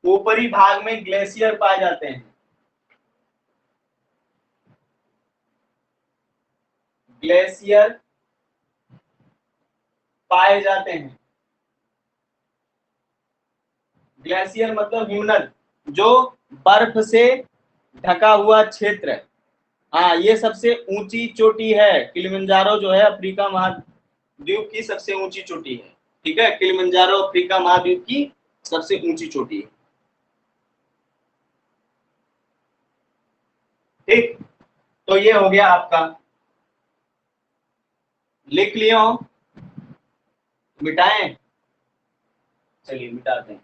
ऊपरी भाग में ग्लेशियर पाए जाते हैं, ग्लेशियर पाए जाते हैं। ग्लेशियर मतलब हिमनद, जो बर्फ से ढका हुआ क्षेत्र। हाँ, ये सबसे ऊंची चोटी है, किलिमंजारो जो है अफ्रीका महाद्वीप की सबसे ऊंची चोटी है, ठीक है। किलिमंजारो अफ्रीका महाद्वीप की सबसे ऊंची चोटी है, ठीक। तो ये हो गया आपका, लिख लियो, मिटाएं, चलिए मिटाते हैं।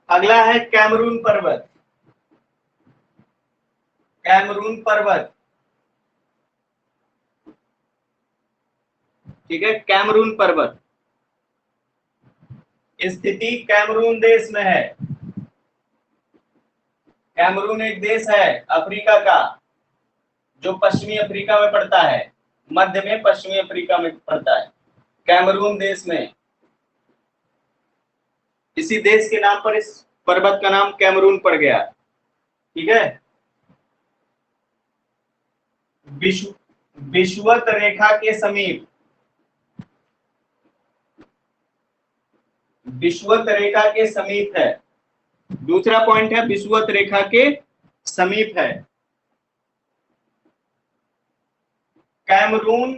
अगला है कैमरून पर्वत, कैमरून पर्वत, ठीक है। कैमरून पर्वत स्थिति कैमरून देश में है। कैमरून एक देश है अफ्रीका का, जो पश्चिमी अफ्रीका में पड़ता है, मध्य में पश्चिमी अफ्रीका में पड़ता है। कैमरून देश में, इसी देश के नाम पर इस पर्वत का नाम कैमरून पड़ गया, ठीक है। विषुवत रेखा के समीप, विषुवत रेखा के समीप है। दूसरा पॉइंट है विषुवत रेखा के समीप है। कैमरून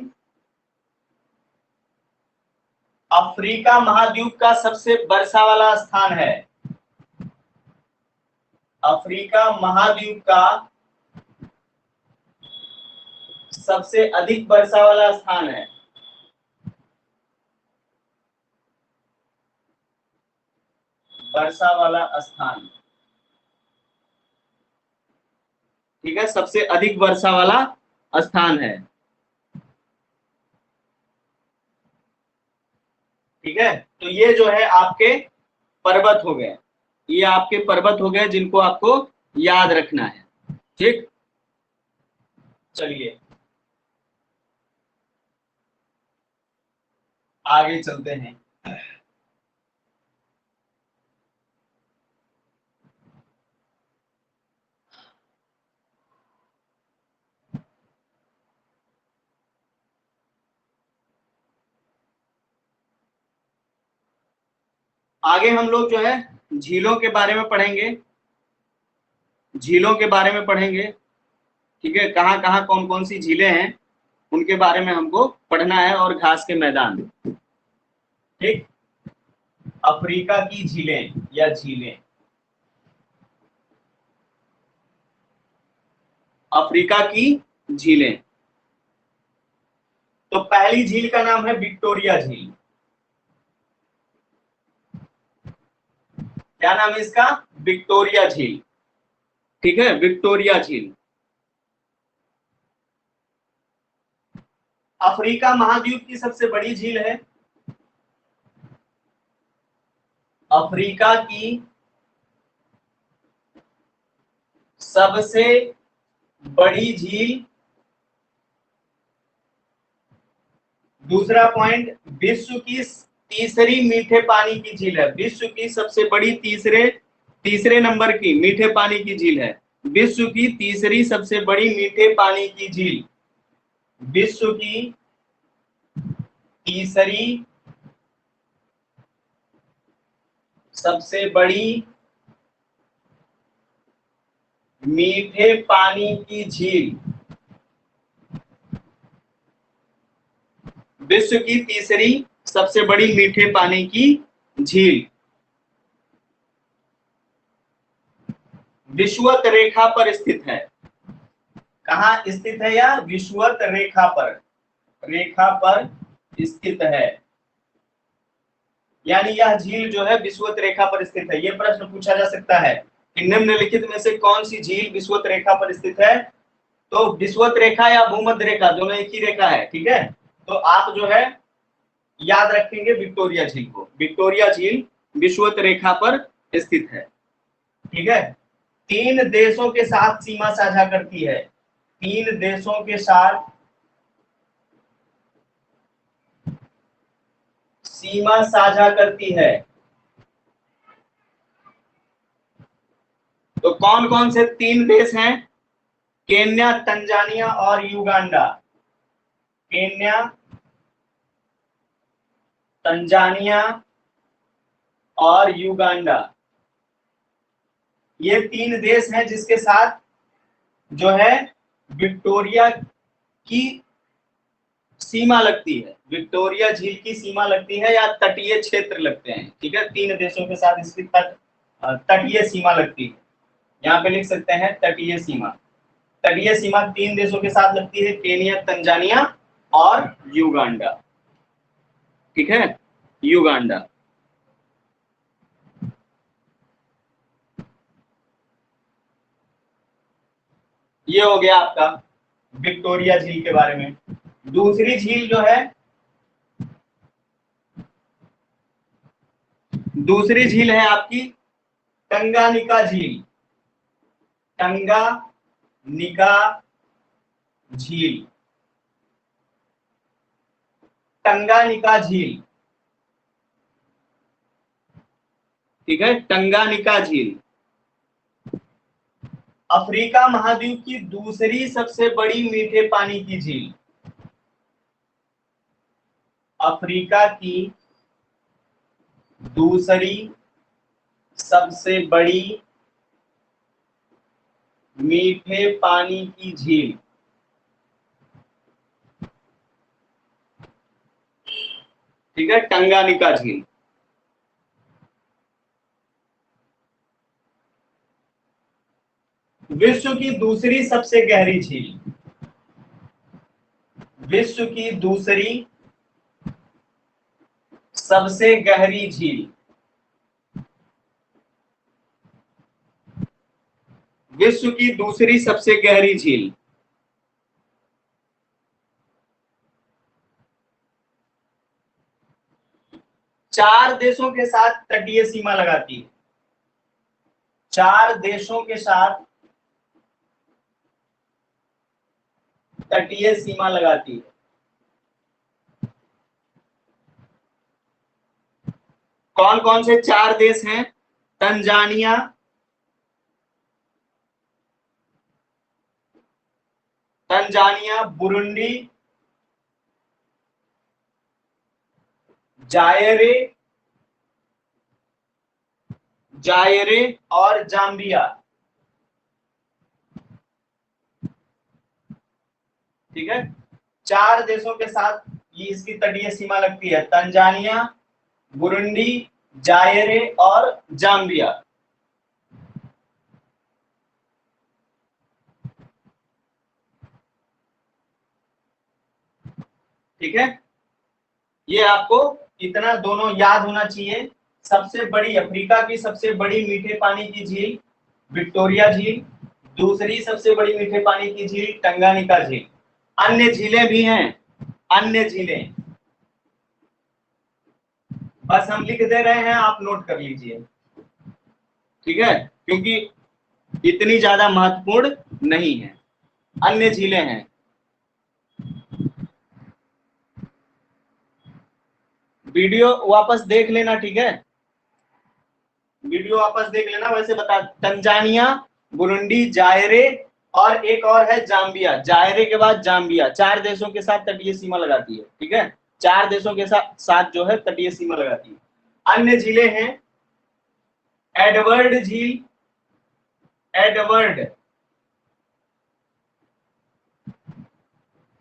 अफ्रीका महाद्वीप का सबसे वर्षा वाला स्थान है, अफ्रीका महाद्वीप का सबसे अधिक वर्षा वाला स्थान है। वर्षा वाला स्थान, ठीक है, सबसे अधिक वर्षा वाला स्थान है। ठीक है, तो ये जो है आपके पर्वत हो गए, ये आपके पर्वत हो गए जिनको आपको याद रखना है। ठीक, चलिए आगे चलते हैं। आगे हम लोग जो है झीलों के बारे में पढ़ेंगे, झीलों के बारे में पढ़ेंगे। ठीक है, कहाँ कहाँ कौन कौन सी झीलें हैं उनके बारे में हमको पढ़ना है, और घास के मैदान। ठीक, अफ्रीका की झीलें या झीलें, अफ्रीका की झीलें। तो पहली झील का नाम है विक्टोरिया झील। क्या नाम है इसका? विक्टोरिया झील। ठीक है, विक्टोरिया झील। अफ्रीका महाद्वीप की सबसे बड़ी झील है। अफ्रीका की सबसे बड़ी झील। दूसरा पॉइंट, विश्व की तीसरी मीठे पानी की झील है। विश्व की सबसे बड़ी तीसरे नंबर की मीठे पानी की झील है। विश्व की तीसरी सबसे बड़ी मीठे पानी की झील, विश्व की तीसरी सबसे बड़ी मीठे पानी की झील, विश्व की तीसरी सबसे बड़ी मीठे पानी की झील विषुवत रेखा पर स्थित है। कहाँ स्थित है? या विषुवत रेखा पर स्थित है। यानी यह झील जो है विषुवत रेखा पर स्थित है। यह प्रश्न पूछा जा सकता है कि निम्नलिखित में से कौन सी झील विषुवत रेखा पर स्थित है? तो विषुवत रेखा या भूमध्य रेखा दोनों एक ही रेखा है। ठीक है, तो आप जो है याद रखेंगे विक्टोरिया झील को। विक्टोरिया झील विषुवत रेखा पर स्थित है। ठीक है, 3 देशों के साथ सीमा साझा करती है। 3 देशों के साथ सीमा साझा करती है। तो कौन कौन से 3 देश हैं? केन्या, तंजानिया और युगांडा। केन्या, तंजानिया और युगांडा, ये 3 देश हैं जिसके साथ जो है विक्टोरिया की सीमा लगती है। विक्टोरिया झील की सीमा लगती है या तटीय क्षेत्र लगते हैं। ठीक है, 3 देशों के साथ इसकी तटीय सीमा लगती है। यहाँ पे लिख सकते हैं तटीय सीमा। तटीय सीमा 3 देशों के साथ लगती है, केनिया, तंजानिया और युगांडा। ठीक है, युगांडा। ये हो गया आपका विक्टोरिया झील के बारे में। दूसरी झील जो है, दूसरी झील है आपकी टंगानिका झील। टंगानिका झील, टंगानिका झील। ठीक है, टंगानिका झील अफ्रीका महाद्वीप की दूसरी सबसे बड़ी मीठे पानी की झील। अफ्रीका की दूसरी सबसे बड़ी मीठे पानी की झील, ठीक है, टंगानिका झील। विश्व की दूसरी सबसे गहरी झील, विश्व की दूसरी सबसे गहरी झील, विश्व की दूसरी सबसे गहरी झील। चार देशों के साथ तटीय सीमा लगाती है, चार देशों के साथ तटीय सीमा लगाती है। कौन कौन से चार देश हैं? तंजानिया, तंजानिया, बुरुंडी, जायरे, जायरे और जाम्बिया। ठीक है, चार देशों के साथ ये इसकी तटीय सीमा लगती है, तंजानिया, बुरुंडी, जायरे और जाम्बिया। ठीक है, ये आपको इतना दोनों याद होना चाहिए। सबसे बड़ी अफ्रीका की सबसे बड़ी मीठे पानी की झील विक्टोरिया झील, दूसरी सबसे बड़ी मीठे पानी की झील टंगानिका झील। अन्य झीलें भी हैं, अन्य झीलें, बस हम लिख दे रहे हैं, आप नोट कर लीजिए। ठीक है, क्योंकि इतनी ज्यादा महत्वपूर्ण नहीं है, अन्य झीलें हैं। वीडियो वापस देख लेना, ठीक है, वीडियो वापस देख लेना। वैसे बता, तंजानिया, बुरुंडी, जायरे और एक और है जाम्बिया। जायरे के बाद जाम्बिया, चार देशों के साथ तटीय सीमा लगाती है। ठीक है, चार देशों के साथ जो है तटीय सीमा लगाती है। अन्य झीलें हैं एडवर्ड झील, एडवर्ड,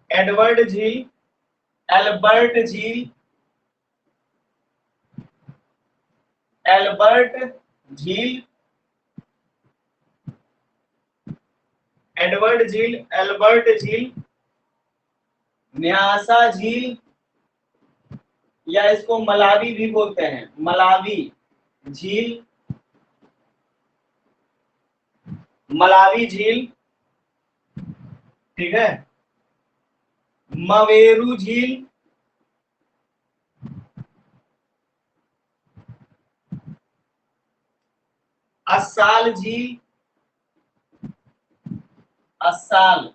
एडवर्ड झील, एल्बर्ट झील, एल्बर्ट झील, एडवर्ड झील, एल्बर्ट झील, न्यासा झील, या इसको मलावी भी बोलते हैं, मलावी झील, मलावी झील। ठीक है, मवेरू झील, अस्साल झील, अस्साल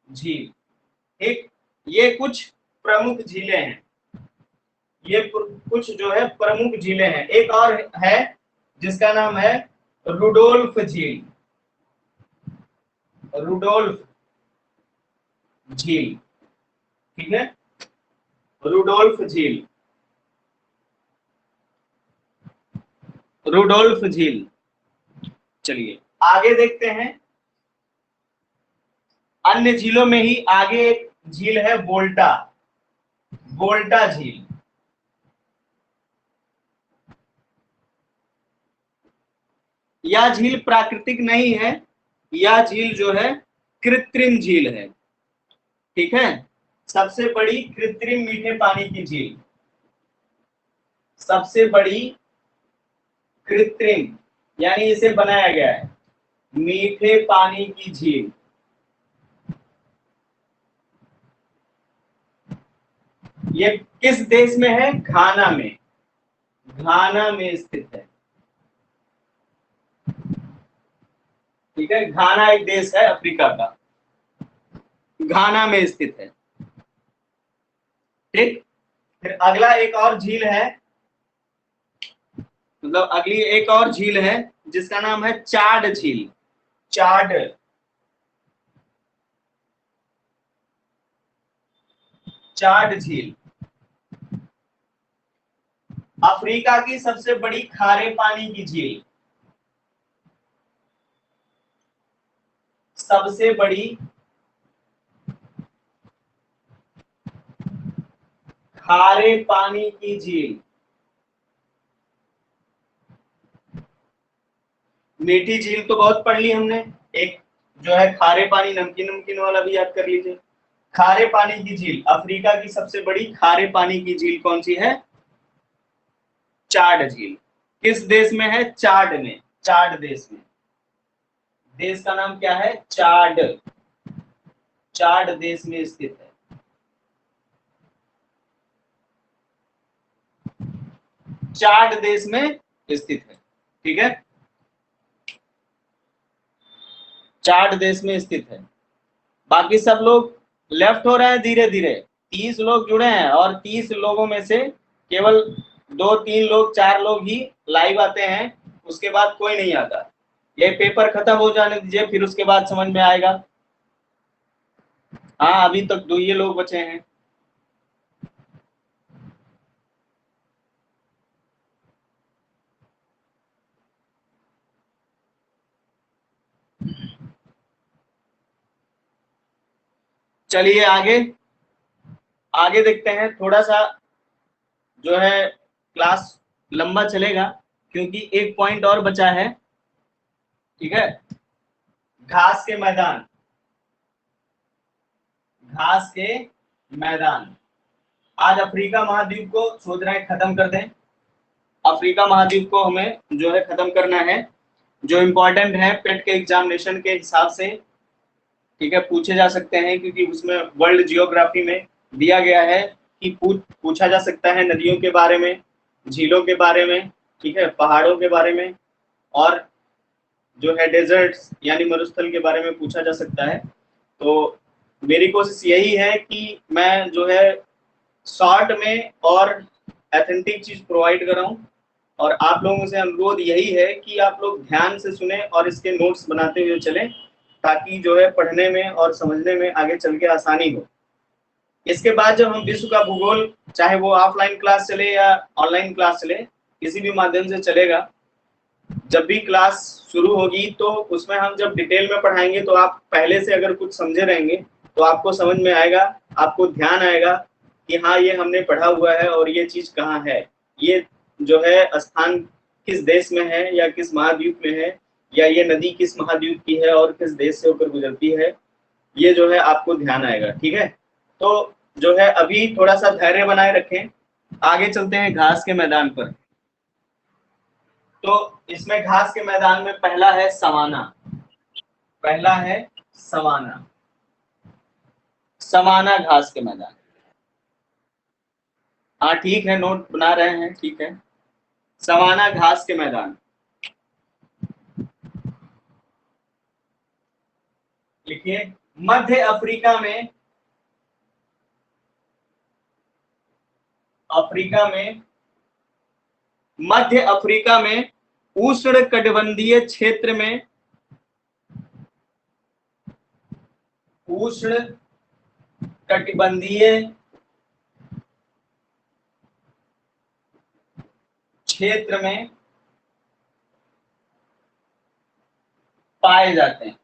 झील। एक ये कुछ प्रमुख झीलें हैं, ये कुछ जो है प्रमुख झीलें हैं। एक और है जिसका नाम है रुडोल्फ झील, रुडोल्फ झील। ठीक है, रुडोल्फ झील, रुडोल्फ झील। चलिए आगे देखते हैं। अन्य झीलों में ही आगे एक झील है वोल्टा, वोल्टा झील। यह झील प्राकृतिक नहीं है, यह झील जो है कृत्रिम झील है। ठीक है, सबसे बड़ी कृत्रिम मीठे पानी की झील, सबसे बड़ी कृत्रिम यानी इसे बनाया गया है मीठे पानी की झील। ये किस देश में है? घाना में, घाना में स्थित है। ठीक है, घाना एक देश है अफ्रीका का, घाना में स्थित है। ठीक, फिर अगला एक और झील है, मतलब अगली एक और झील है जिसका नाम है चाड झील, चाड, चाड झील। अफ्रीका की सबसे बड़ी खारे पानी की झील, सबसे बड़ी खारे पानी की झील मीठी झील तो बहुत पढ़ ली हमने। एक जो है खारे पानी नमकीन नमकीन वाला भी याद कर लीजिए। खारे पानी की झील, अफ्रीका की सबसे बड़ी खारे पानी की झील कौन सी है? चाड झील। किस देश में है? चाड में, चाड देश में। देश का नाम क्या है? चाड। चाड देश में स्थित है। चाड देश में स्थित है, ठीक है, चाड देश में स्थित है। बाकी सब लोग लेफ्ट हो रहे हैं धीरे धीरे। 30 लोग जुड़े हैं और 30 लोगों में से केवल 2 3 लोग 4 लोग ही लाइव आते हैं, उसके बाद कोई नहीं आता। ये पेपर खत्म हो जाने दीजिए, फिर उसके बाद समझ में आएगा। हाँ, अभी तक 2 ही लोग बचे हैं। चलिए आगे आगे देखते हैं। थोड़ा सा जो है क्लास लंबा चलेगा क्योंकि एक पॉइंट और बचा है, ठीक है। घास के मैदान, घास के मैदान। आज अफ्रीका महाद्वीप को सोच रहे हैं खत्म कर दें। अफ्रीका महाद्वीप को हमें जो है खत्म करना है। जो इम्पोर्टेंट है पेट के एग्जामिनेशन के हिसाब से, ठीक है, पूछे जा सकते हैं, क्योंकि उसमें वर्ल्ड जियोग्राफी में दिया गया है कि पूछा जा सकता है नदियों के बारे में, झीलों के बारे में, ठीक है, पहाड़ों के बारे में, और जो है डेजर्ट्स यानी मरुस्थल के बारे में पूछा जा सकता है। तो मेरी कोशिश यही है कि मैं जो है शॉर्ट में और ऑथेंटिक चीज प्रोवाइड कराऊं, और आप लोगों से अनुरोध यही है कि आप लोग ध्यान से सुने और इसके नोट्स बनाते हुए चलें, ताकि जो है पढ़ने में और समझने में आगे चल के आसानी हो। इसके बाद जब हम विश्व का भूगोल, चाहे वो ऑफलाइन क्लास चले या ऑनलाइन क्लास चले, किसी भी माध्यम से चलेगा, जब भी क्लास शुरू होगी तो उसमें हम जब डिटेल में पढ़ाएंगे तो आप पहले से अगर कुछ समझे रहेंगे तो आपको समझ में आएगा, आपको ध्यान आएगा कि हाँ ये हमने पढ़ा हुआ है और ये चीज कहाँ है, ये जो है स्थान किस देश में है या किस महाद्वीप में है, या ये नदी किस महाद्वीप की है और किस देश से होकर गुजरती है, ये जो है आपको ध्यान आएगा, ठीक है। तो जो है अभी थोड़ा सा धैर्य बनाए रखें, आगे चलते हैं घास के मैदान पर। तो इसमें घास के मैदान में पहला है सवाना। पहला है सवाना, सवाना घास के मैदान। हाँ ठीक है, नोट बना रहे हैं, ठीक है। सवाना घास के मैदान लिखिए। मध्य अफ्रीका में, अफ्रीका में, मध्य अफ्रीका में उष्ण कटिबंधीय क्षेत्र में, उष्ण कटिबंधीय क्षेत्र में पाए जाते हैं।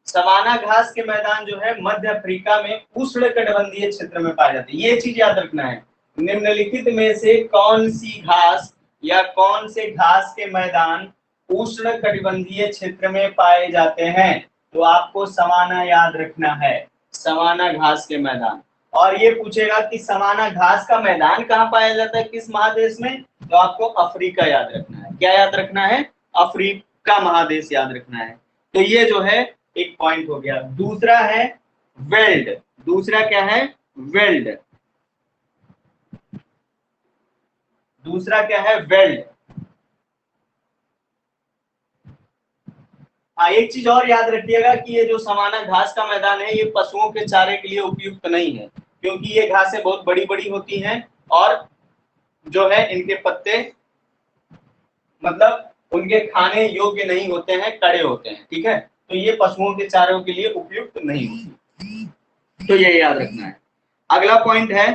सवाना घास के मैदान जो है मध्य अफ्रीका में उष्ण कटिबंधीय क्षेत्र में पाए जाते हैं। ये चीज याद रखना है। निम्नलिखित में से कौन सी घास या कौन से घास के मैदान उष्ण कटिबंधीय क्षेत्र में पाए जाते हैं? तो आपको सवाना याद रखना है, सवाना घास के मैदान। और ये पूछेगा कि सवाना घास का मैदान कहाँ पाया जाता है, किस महादेश में? तो आपको अफ्रीका याद रखना है। क्या याद रखना है? अफ्रीका महादेश याद रखना है। तो ये जो है एक पॉइंट हो गया। दूसरा है वेल्ड। दूसरा क्या है? वेल्ड। दूसरा क्या है? वेल्ड। हाँ, एक चीज और याद रखिएगा कि ये जो सवाना घास का मैदान है ये पशुओं के चारे के लिए उपयुक्त नहीं है, क्योंकि ये घासें बहुत बड़ी बड़ी होती हैं और जो है इनके पत्ते मतलब उनके खाने योग्य नहीं होते हैं, कड़े होते हैं, ठीक है। तो ये पशुओं के चारों के लिए उपयुक्त नहीं होती, तो ये याद रखना है। अगला पॉइंट है,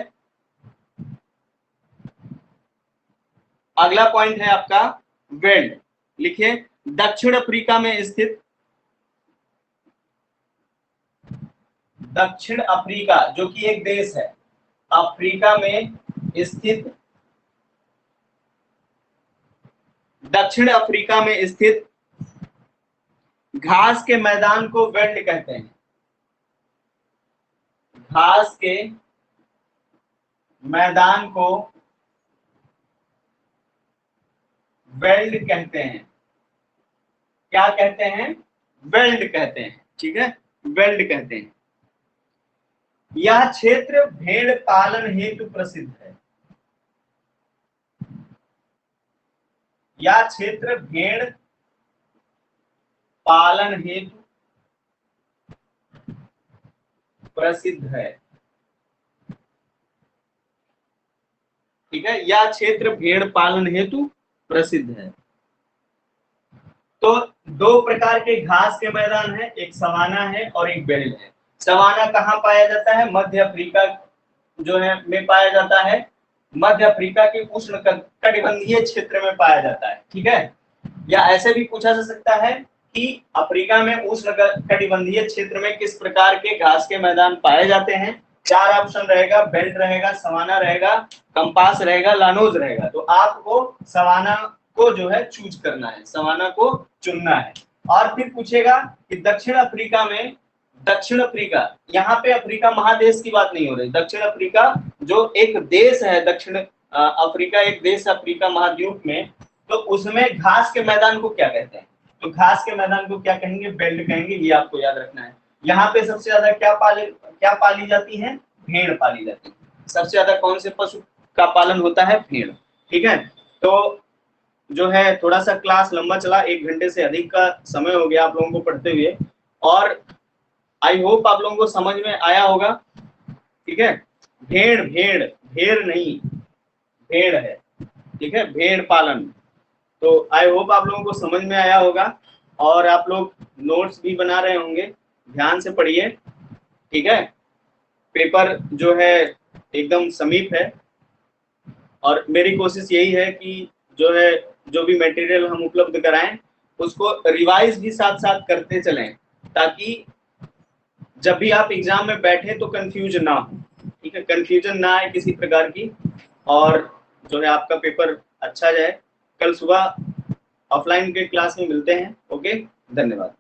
अगला पॉइंट है आपका वेल्ड। लिखिए। दक्षिण अफ्रीका में स्थित, दक्षिण अफ्रीका जो कि एक देश है, अफ्रीका में स्थित दक्षिण अफ्रीका में स्थित घास के मैदान को वेल्ड कहते हैं। घास के मैदान को वेल्ड कहते हैं। क्या कहते हैं? वेल्ड कहते हैं। ठीक है, वेल्ड कहते हैं। यह क्षेत्र भेड़ पालन हेतु प्रसिद्ध है। यह क्षेत्र भेड़ पालन हेतु प्रसिद्ध है। ठीक है, यह क्षेत्र भेड़ पालन हेतु प्रसिद्ध है। तो दो प्रकार के घास के मैदान है, एक सवाना है और एक वेल्ड है। सवाना कहाँ पाया जाता है? मध्य अफ्रीका जो है में पाया जाता है। मध्य अफ्रीका के उष्ण कटिबंधीय क्षेत्र में पाया जाता है। ठीक है, या ऐसे भी पूछा जा सकता है कि अफ्रीका में उष्ण कटिबंधीय क्षेत्र में किस प्रकार के घास के मैदान पाए जाते हैं। चार ऑप्शन रहेगा, बेल्ट रहेगा, सवाना रहेगा, कंपास रहेगा, लानोज रहेगा। तो आपको सवाना को जो है चूज करना है, सवाना को चुनना है। और फिर पूछेगा कि दक्षिण अफ्रीका में, दक्षिण अफ्रीका, यहाँ पे अफ्रीका महादेश की बात नहीं हो रही, दक्षिण अफ्रीका जो एक देश है, दक्षिण अफ्रीका एक देश अफ्रीका महाद्वीप में, तो उसमें घास के मैदान को क्या कहते हैं? तो घास के मैदान को क्या कहेंगे? बेल्ट कहेंगे। ये आपको याद रखना है। यहाँ पे सबसे ज्यादा क्या पाली जाती है? भेड़ पाली जाती है। सबसे ज्यादा कौन से पशु का पालन होता है? भेड़। ठीक है, तो जो है थोड़ा सा क्लास लंबा चला, 1 घंटे से अधिक का समय हो गया आप लोगों को पढ़ते हुए, और आई होप आप लोगों को समझ में आया होगा। ठीक है, भेड़ भेड़ भेड़ नहीं, भेड़ है। ठीक है, भेड़ पालन। तो आई होप आप लोगों को समझ में आया होगा, और आप लोग नोट्स भी बना रहे होंगे, ध्यान से पढ़िए। ठीक है, पेपर जो है एकदम समीप है, और मेरी कोशिश यही है कि जो है जो भी मटेरियल हम उपलब्ध कराएं उसको रिवाइज भी साथ साथ करते चलें, ताकि जब भी आप एग्जाम में बैठे तो कंफ्यूजन ना हो। ठीक है, कंफ्यूजन ना आए किसी प्रकार की, और जो है आपका पेपर अच्छा जाए। कल सुबह ऑफलाइन के क्लास में मिलते हैं। ओके, धन्यवाद।